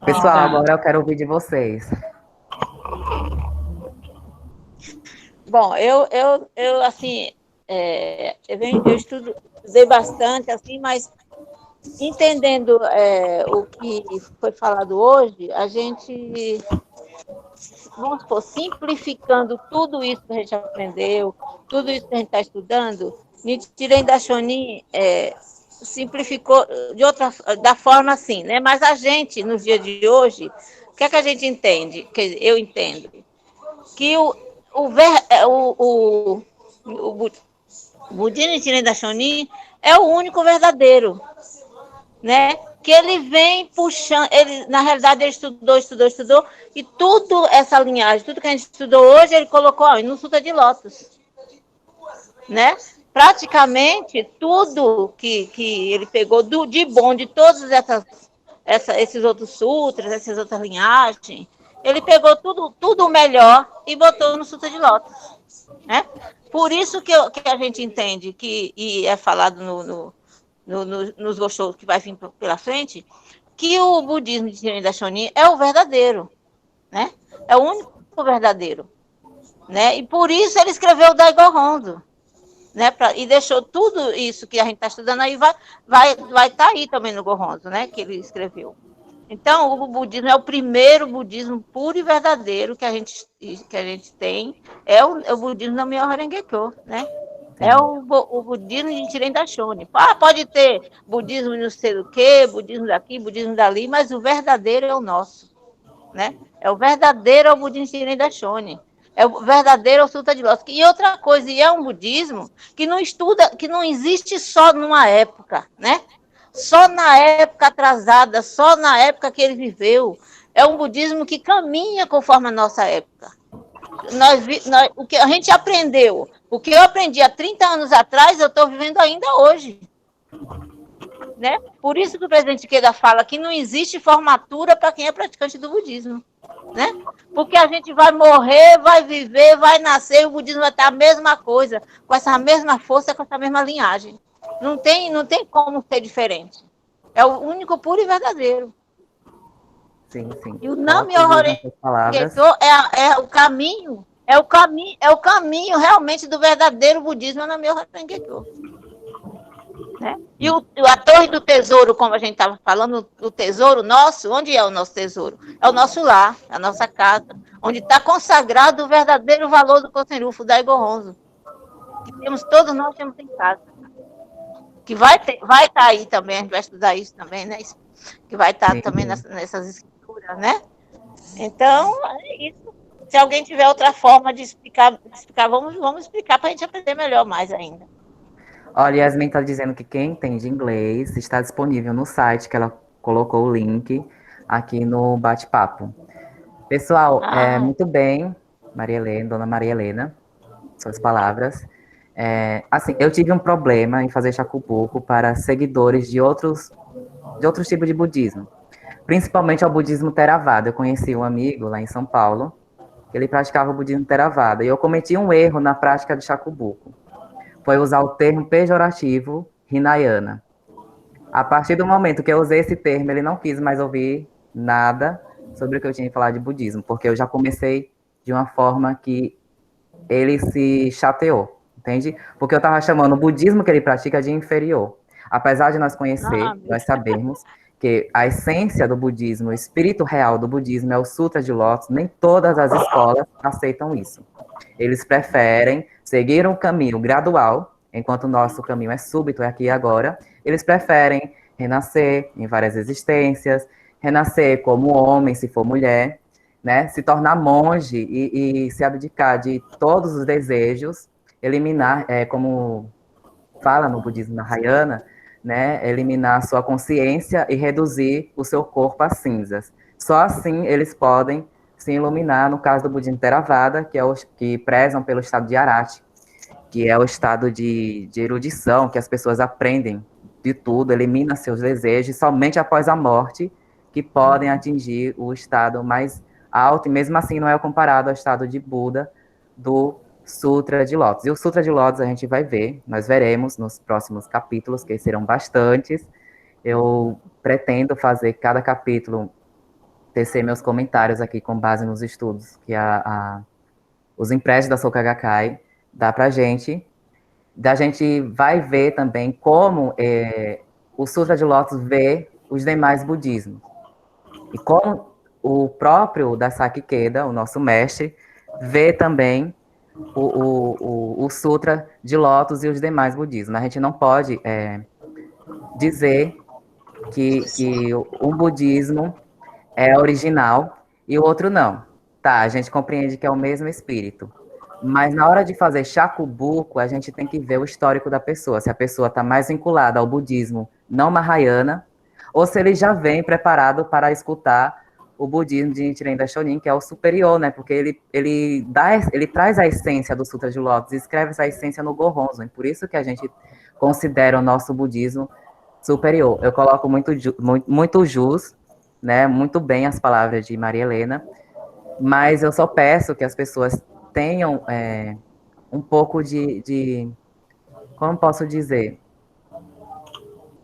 Ah, Pessoal, Tá. agora eu quero ouvir de vocês. Bom, eu assim, eu estudei bastante, assim, mas entendendo o que foi falado hoje, a gente, vamos supor, simplificando tudo isso que a gente aprendeu, tudo isso que a gente está estudando, Nichiren Daishonin simplificou da forma assim, né? Mas a gente, nos dias de hoje, o que é que a gente entende? Que eu entendo que o budismo Nichiren Daishonin é o único verdadeiro, né? Que ele vem puxando, ele, na realidade, ele estudou, e tudo essa linhagem, tudo que a gente estudou hoje, ele colocou no Sutra de Lótus, né? Praticamente tudo que ele pegou de bom de todos esses outros sutras, essas outras linhagens, ele pegou tudo melhor e botou no Sutra de Lótus, né? Por isso que a gente entende e é falado nos Gosho que vai vir pela frente, que o budismo de Nichiren Daishonin é o verdadeiro, né? É o único verdadeiro, né? E por isso ele escreveu o Daigo Hondo, né? E deixou tudo isso que a gente está estudando aí vai estar aí também no Goronzo, né? Que ele escreveu. Então, o budismo é o primeiro budismo puro e verdadeiro que a gente tem, é o budismo da Myoho Renge-kyo, né? É Sim, o budismo de Nichiren Daishonin. Pode ter budismo não sei do que, budismo daqui, budismo dali, mas o verdadeiro é o nosso, né? É o verdadeiro é o budismo de Nichiren Daishonin. É o verdadeiro é o Sutra de Lótus. E outra coisa, e é um budismo que não estuda, que não existe só numa época, né? Só na época atrasada, só na época que ele viveu. É um budismo que caminha conforme a nossa época. O que a gente aprendeu, o que eu aprendi há 30 anos atrás, eu estou vivendo ainda hoje. Né? Por isso que o presidente Queda fala que não existe formatura para quem é praticante do budismo. Né? Porque a gente vai morrer, vai viver, vai nascer, e o budismo vai estar a mesma coisa, com essa mesma força, com essa mesma linhagem. Não tem como ser diferente. É o único puro e verdadeiro. sim, sim. E o Só Nami corrigindo essas palavras. é o caminho, é o caminho realmente do verdadeiro budismo, é o Nami Rengekyo. Né? E a torre do tesouro, como a gente estava falando, o tesouro nosso, onde é o nosso tesouro? É o nosso lar, a nossa casa, onde está consagrado o verdadeiro valor do Kosenrufo, da Goronzo, que todos nós temos em casa. Que vai estar aí também, a gente vai estudar isso também, né? Que vai estar Sim, também sim. nessas escrituras, né? Então, é isso. Se alguém tiver outra forma de explicar vamos explicar para a gente aprender melhor mais ainda. Olha, Yasmin está dizendo que quem entende inglês está disponível no site, que ela colocou o link aqui no bate-papo. Pessoal, muito bem, Maria Helena, Dona Maria Helena, suas palavras. Assim, eu tive um problema em fazer Shakubuku para seguidores de outros tipos de budismo, principalmente ao budismo Theravada. Eu conheci um amigo lá em São Paulo, que ele praticava o budismo Theravada, e eu cometi um erro na prática de Shakubuku. Foi usar o termo pejorativo Hinayana. A partir do momento que eu usei esse termo, ele não quis mais ouvir nada sobre o que eu tinha que falar de budismo, porque eu já comecei de uma forma que ele se chateou, entende? Porque eu estava chamando o budismo que ele pratica de inferior. Apesar de nós sabermos que a essência do budismo, o espírito real do budismo é o Sutra de Lótus, nem todas as escolas aceitam isso. Eles preferem seguir um caminho gradual, enquanto o nosso caminho é súbito, é aqui e agora. Eles preferem renascer em várias existências, renascer como homem, se for mulher, né? Se tornar monge e se abdicar de todos os desejos, eliminar, como fala no budismo Mahayana, né? Eliminar a sua consciência e reduzir o seu corpo a cinzas. Só assim eles podem se iluminar, no caso do budismo Theravada, que é os que prezam pelo estado de Arati, que é o estado de erudição, que as pessoas aprendem de tudo, eliminam seus desejos, somente após a morte que podem atingir o estado mais alto, e mesmo assim não é comparado ao estado de Buda do Sutra de Lótus. E o Sutra de Lótus a gente vai ver, nós veremos nos próximos capítulos, que serão bastantes. Eu pretendo fazer cada capítulo, tecer meus comentários aqui com base nos estudos que os empréstimos da Soka Gakkai dá pra gente. Da gente vai ver também como o Sutra de Lótus vê os demais budismos. E como o próprio Daisaki Ikeda, o nosso mestre, vê também o Sutra de Lótus e os demais budismos. A gente não pode dizer que um budismo é original e o outro não. Tá, a gente compreende que é o mesmo espírito. Mas na hora de fazer shakubuku, a gente tem que ver o histórico da pessoa, se a pessoa está mais vinculada ao budismo não Mahayana, ou se ele já vem preparado para escutar o budismo de Nichiren Daishonin, que é o superior, né? Porque ele traz a essência do Sutra de Lótus e escreve essa essência no Gohonzon. Por isso que a gente considera o nosso budismo superior. Eu coloco muito jus, né? Muito bem as palavras de Maria Helena, mas eu só peço que as pessoas tenham um pouco como posso dizer,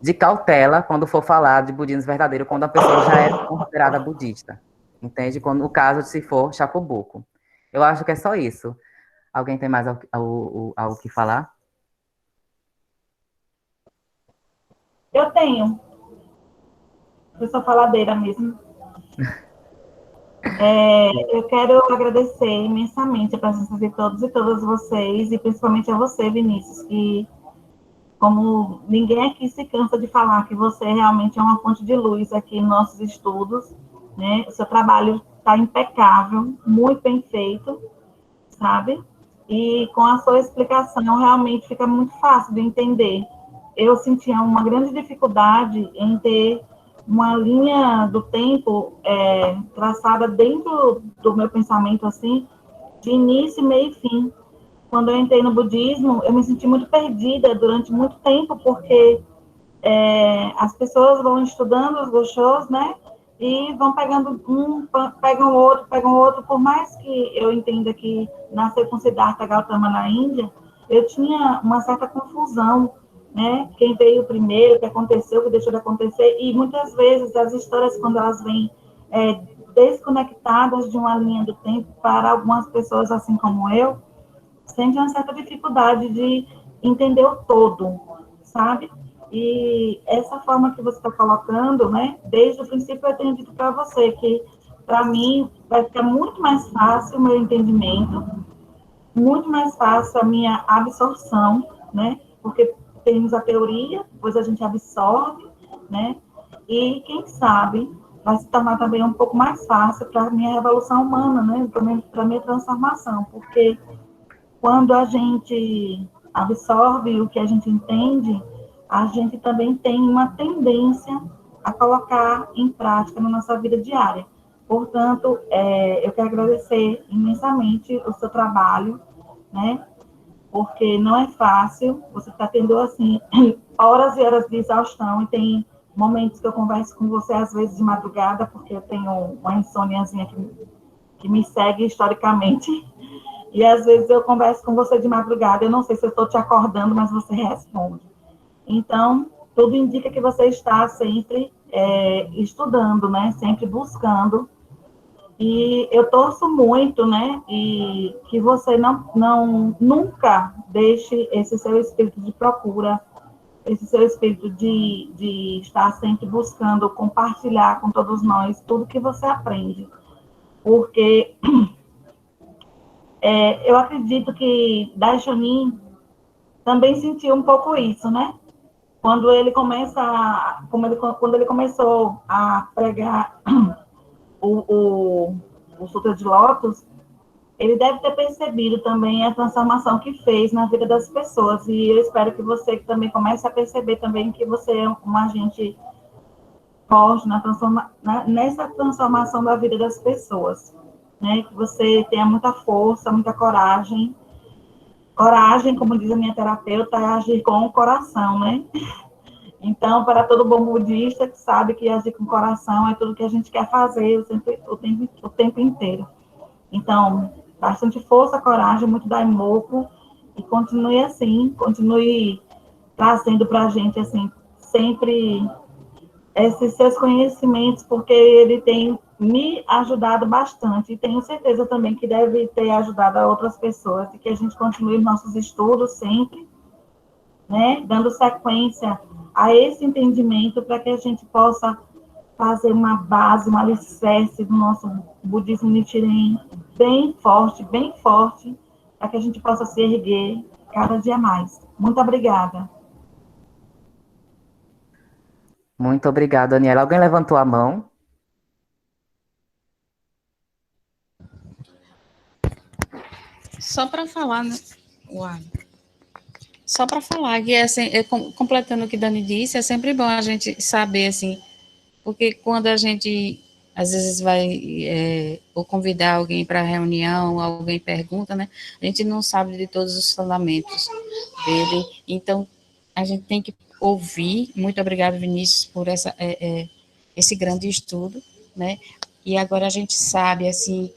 de cautela quando for falar de budismo verdadeiro, quando a pessoa já é considerada budista, entende? Quando, no caso, se for shakubuku. Eu acho que é só isso. Alguém tem mais algo que falar? Eu tenho. Eu sou faladeira mesmo. Eu quero agradecer imensamente a presença de todos e todas vocês, e principalmente a você, Vinícius, que, como ninguém aqui se cansa de falar, que você realmente é uma fonte de luz aqui em nossos estudos, né? O seu trabalho está impecável, muito bem feito, sabe? E com a sua explicação, realmente fica muito fácil de entender. Eu sentia uma grande dificuldade em ter uma linha do tempo traçada dentro do meu pensamento, assim, de início, meio e fim. Quando eu entrei no budismo, eu me senti muito perdida durante muito tempo, porque as pessoas vão estudando os doshos, né, e vão pegando pegam outro, por mais que eu entenda que nasceu com Siddhartha Gautama na Índia, eu tinha uma certa confusão, né? Quem veio primeiro, o que aconteceu, o que deixou de acontecer, e muitas vezes as histórias, quando elas vêm desconectadas de uma linha do tempo, para algumas pessoas, assim como eu, sente uma certa dificuldade de entender o todo, sabe? E essa forma que você está colocando, né? Desde o princípio eu tenho dito para você que, para mim, vai ficar muito mais fácil o meu entendimento, muito mais fácil a minha absorção, né? Porque temos a teoria, depois a gente absorve, né? E quem sabe vai se tornar também um pouco mais fácil para a minha revolução humana, né? Para a minha transformação, porque quando a gente absorve o que a gente entende, a gente também tem uma tendência a colocar em prática na nossa vida diária. Portanto, eu quero agradecer imensamente o seu trabalho, né? Porque não é fácil, você está tendo, assim, horas e horas de exaustão, e tem momentos que eu converso com você, às vezes de madrugada, porque eu tenho uma insôniazinha que me segue historicamente, e às vezes eu converso com você de madrugada, eu não sei se eu estou te acordando, mas você responde. Então, tudo indica que você está sempre estudando, né? Sempre buscando. E eu torço muito, né? E que você nunca deixe esse seu espírito de procura, esse seu espírito de estar sempre buscando compartilhar com todos nós tudo que você aprende. Porque Eu acredito que Daishonin também sentiu um pouco isso, né? Quando ele quando ele começou a pregar o Sutra de Lótus, ele deve ter percebido também a transformação que fez na vida das pessoas. E eu espero que você também comece a perceber também que você é um agente forte nessa transformação da vida das pessoas. Né? Que você tenha muita força, muita coragem. Coragem, como diz a minha terapeuta, é agir com o coração, né? Então, para todo bom budista que sabe que agir com o coração é tudo que a gente quer fazer o tempo inteiro. Então, bastante força, coragem, muito daimoku, e continue assim, continue trazendo para a gente, assim, sempre esses seus conhecimentos, porque ele tem me ajudado bastante, e tenho certeza também que deve ter ajudado a outras pessoas, e que a gente continue nossos estudos sempre, né, dando sequência a esse entendimento para que a gente possa fazer uma base, um alicerce do nosso budismo Nichiren bem forte, para que a gente possa se erguer cada dia mais. Muito obrigada. Muito obrigada, Daniela. Alguém levantou a mão? Só para falar, né? Uai. Só para falar que, assim, completando o que Dani disse, é sempre bom a gente saber, assim, porque quando a gente, às vezes, vai ou convidar alguém para reunião, alguém pergunta, né? A gente não sabe de todos os fundamentos dele, então a gente tem que ouvir. Muito obrigada, Vinícius, por esse grande estudo, né? E agora a gente sabe, assim,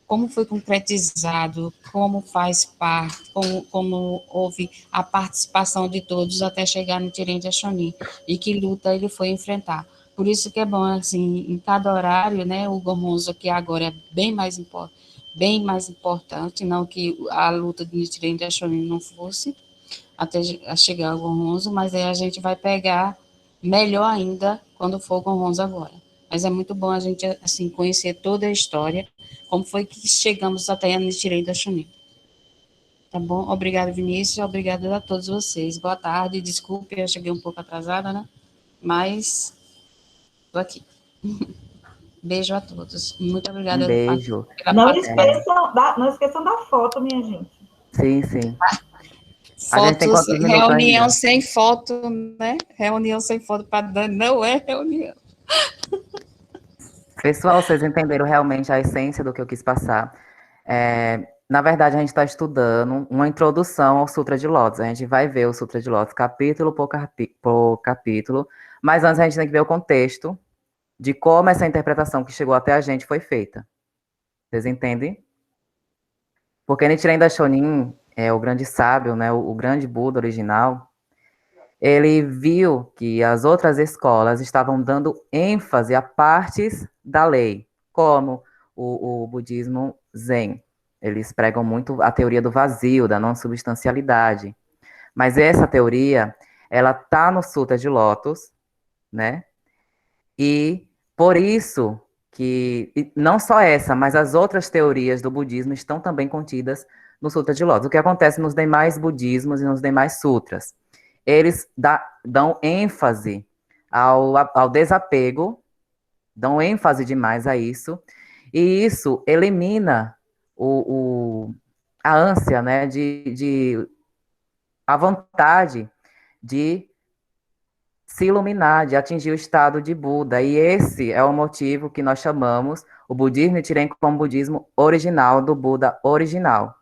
como foi concretizado, como faz parte, como houve a participação de todos até chegar no Tirem de Axonin, e que luta ele foi enfrentar. Por isso que é bom, assim, em cada horário, né, o Gomonzo, que agora é bem mais importante, não que a luta de Tirem de Axonin não fosse, até chegar ao Gomonzo, mas aí a gente vai pegar melhor ainda quando for o Gomonzo agora. Mas é muito bom a gente, assim, conhecer toda a história, como foi que chegamos até a Nichiren Daishonin. Tá bom? Obrigada, Vinícius. Obrigada a todos vocês. Boa tarde. Desculpe, eu cheguei um pouco atrasada, né? Mas estou aqui. Beijo a todos. Muito Um obrigada beijo. pela Não participação. não esqueçam da foto, minha gente. Sim, sim. A gente tem Fotos, quantos minutos reunião ainda? sem foto, né? Reunião sem foto para Dani não é reunião. Pessoal, vocês entenderam realmente a essência do que eu quis passar. Na verdade, a gente está estudando uma introdução ao Sutra de Lótus. A gente vai ver o Sutra de Lótus capítulo por capítulo, mas antes a gente tem que ver o contexto de como essa interpretação que chegou até a gente foi feita. Vocês entendem? Porque Nichiren Daishonin, o grande sábio, né, o grande Buda original, ele viu que as outras escolas estavam dando ênfase a partes da lei, como o budismo Zen. Eles pregam muito a teoria do vazio, da não substancialidade. Mas essa teoria, ela tá no Sutra de Lótus, né? E por isso que não só essa, mas as outras teorias do budismo estão também contidas no Sutra de Lótus. O que acontece nos demais budismos e nos demais sutras? Eles dão ênfase ao desapego, dão ênfase demais a isso, e isso elimina a ânsia, né, a vontade de se iluminar, de atingir o estado de Buda. E esse é o motivo que nós chamamos o budismo Nichiren como budismo original do Buda original.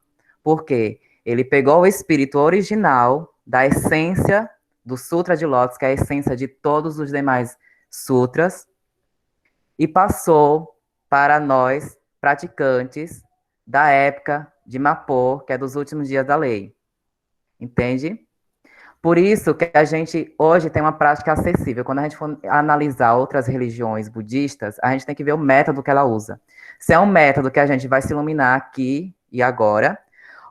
Por quê? Ele pegou o espírito original da essência do Sutra de Lótus, que é a essência de todos os demais sutras, e passou para nós, praticantes da época de Mapô, que é dos últimos dias da lei. Entende? Por isso que a gente hoje tem uma prática acessível. Quando a gente for analisar outras religiões budistas, a gente tem que ver o método que ela usa. Se é um método que a gente vai se iluminar aqui e agora,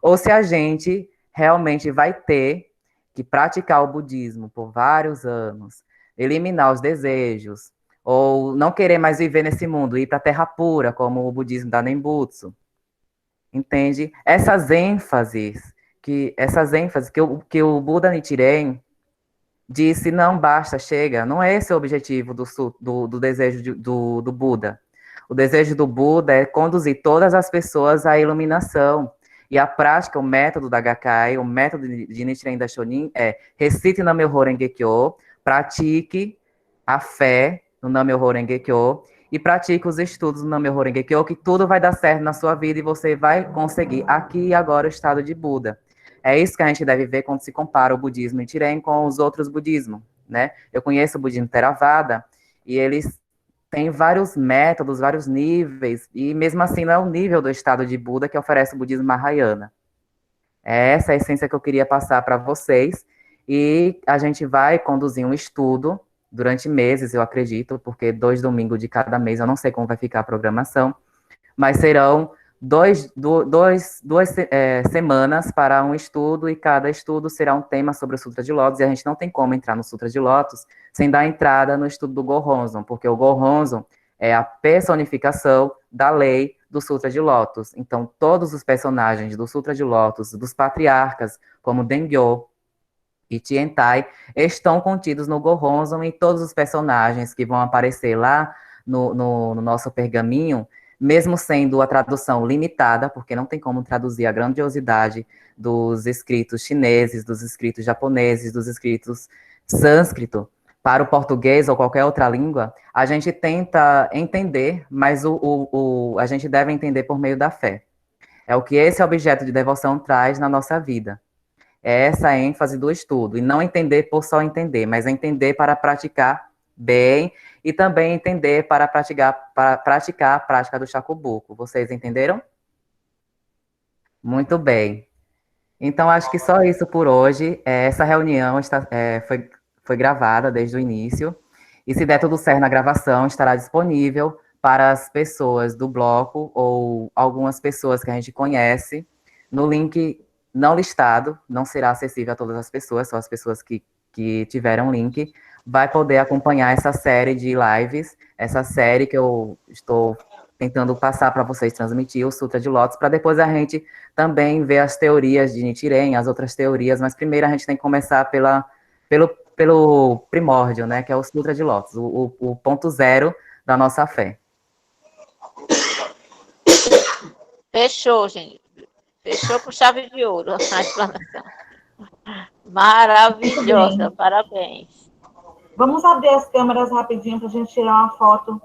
ou se a gente realmente vai ter que praticar o budismo por vários anos, eliminar os desejos, ou não querer mais viver nesse mundo, ir para a terra pura, como o budismo da Nembutsu. entende? Que o Buda Nichiren disse, não basta, chega, não é esse o objetivo do desejo do Buda. O desejo do Buda é conduzir todas as pessoas à iluminação. E a prática, o método da Gakkai, o método de Nichiren Daishonin é recite Nam-myoho Renge Kyo, pratique a fé no Nam-myoho Renge Kyo e pratique os estudos no Nam-myoho Renge Kyo, que tudo vai dar certo na sua vida e você vai conseguir aqui e agora o estado de Buda. É isso que a gente deve ver quando se compara o budismo Nichiren com os outros budismos, né? Eu conheço o budismo Theravada e eles têm vários métodos, vários níveis, e mesmo assim não é o nível do estado de Buda que oferece o budismo Mahayana. É essa a essência que eu queria passar para vocês, e a gente vai conduzir um estudo durante meses, eu acredito, porque 2 domingos de cada mês, eu não sei como vai ficar a programação, mas serão duas semanas para um estudo, e cada estudo será um tema sobre o Sutra de Lótus, e a gente não tem como entrar no Sutra de Lótus sem dar entrada no estudo do Gohonzon, porque o Gohonzon é a personificação da lei do Sutra de Lótus. Então, todos os personagens do Sutra de Lótus, dos patriarcas, como Dengyo e Tiantai, estão contidos no Gohonzon, e todos os personagens que vão aparecer lá no nosso pergaminho, mesmo sendo a tradução limitada, porque não tem como traduzir a grandiosidade dos escritos chineses, dos escritos japoneses, dos escritos sânscrito, para o português ou qualquer outra língua, a gente tenta entender, mas a gente deve entender por meio da fé. É o que esse objeto de devoção traz na nossa vida. É essa a ênfase do estudo, e não entender por só entender, mas entender para praticar bem, e também entender para praticar a prática do Shakubuku. Vocês entenderam? Muito bem. Então, acho que só isso por hoje. Essa reunião foi gravada desde o início, e se der tudo certo na gravação, estará disponível para as pessoas do bloco ou algumas pessoas que a gente conhece no link não listado, não será acessível a todas as pessoas, só as pessoas que tiveram link, vai poder acompanhar essa série de lives, essa série que eu estou tentando passar para vocês, transmitir o Sutra de Lótus, para depois a gente também ver as teorias de Nichiren, as outras teorias, mas primeiro a gente tem que começar pelo primórdio, né, que é o Sutra de Lótus, o ponto zero da nossa fé. Fechou, gente. Fechou com chave de ouro a explanação. Maravilhosa, parabéns. Vamos abrir as câmeras rapidinho para a gente tirar uma foto.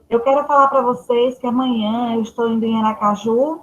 Eu quero falar para vocês que amanhã eu estou indo em Aracaju,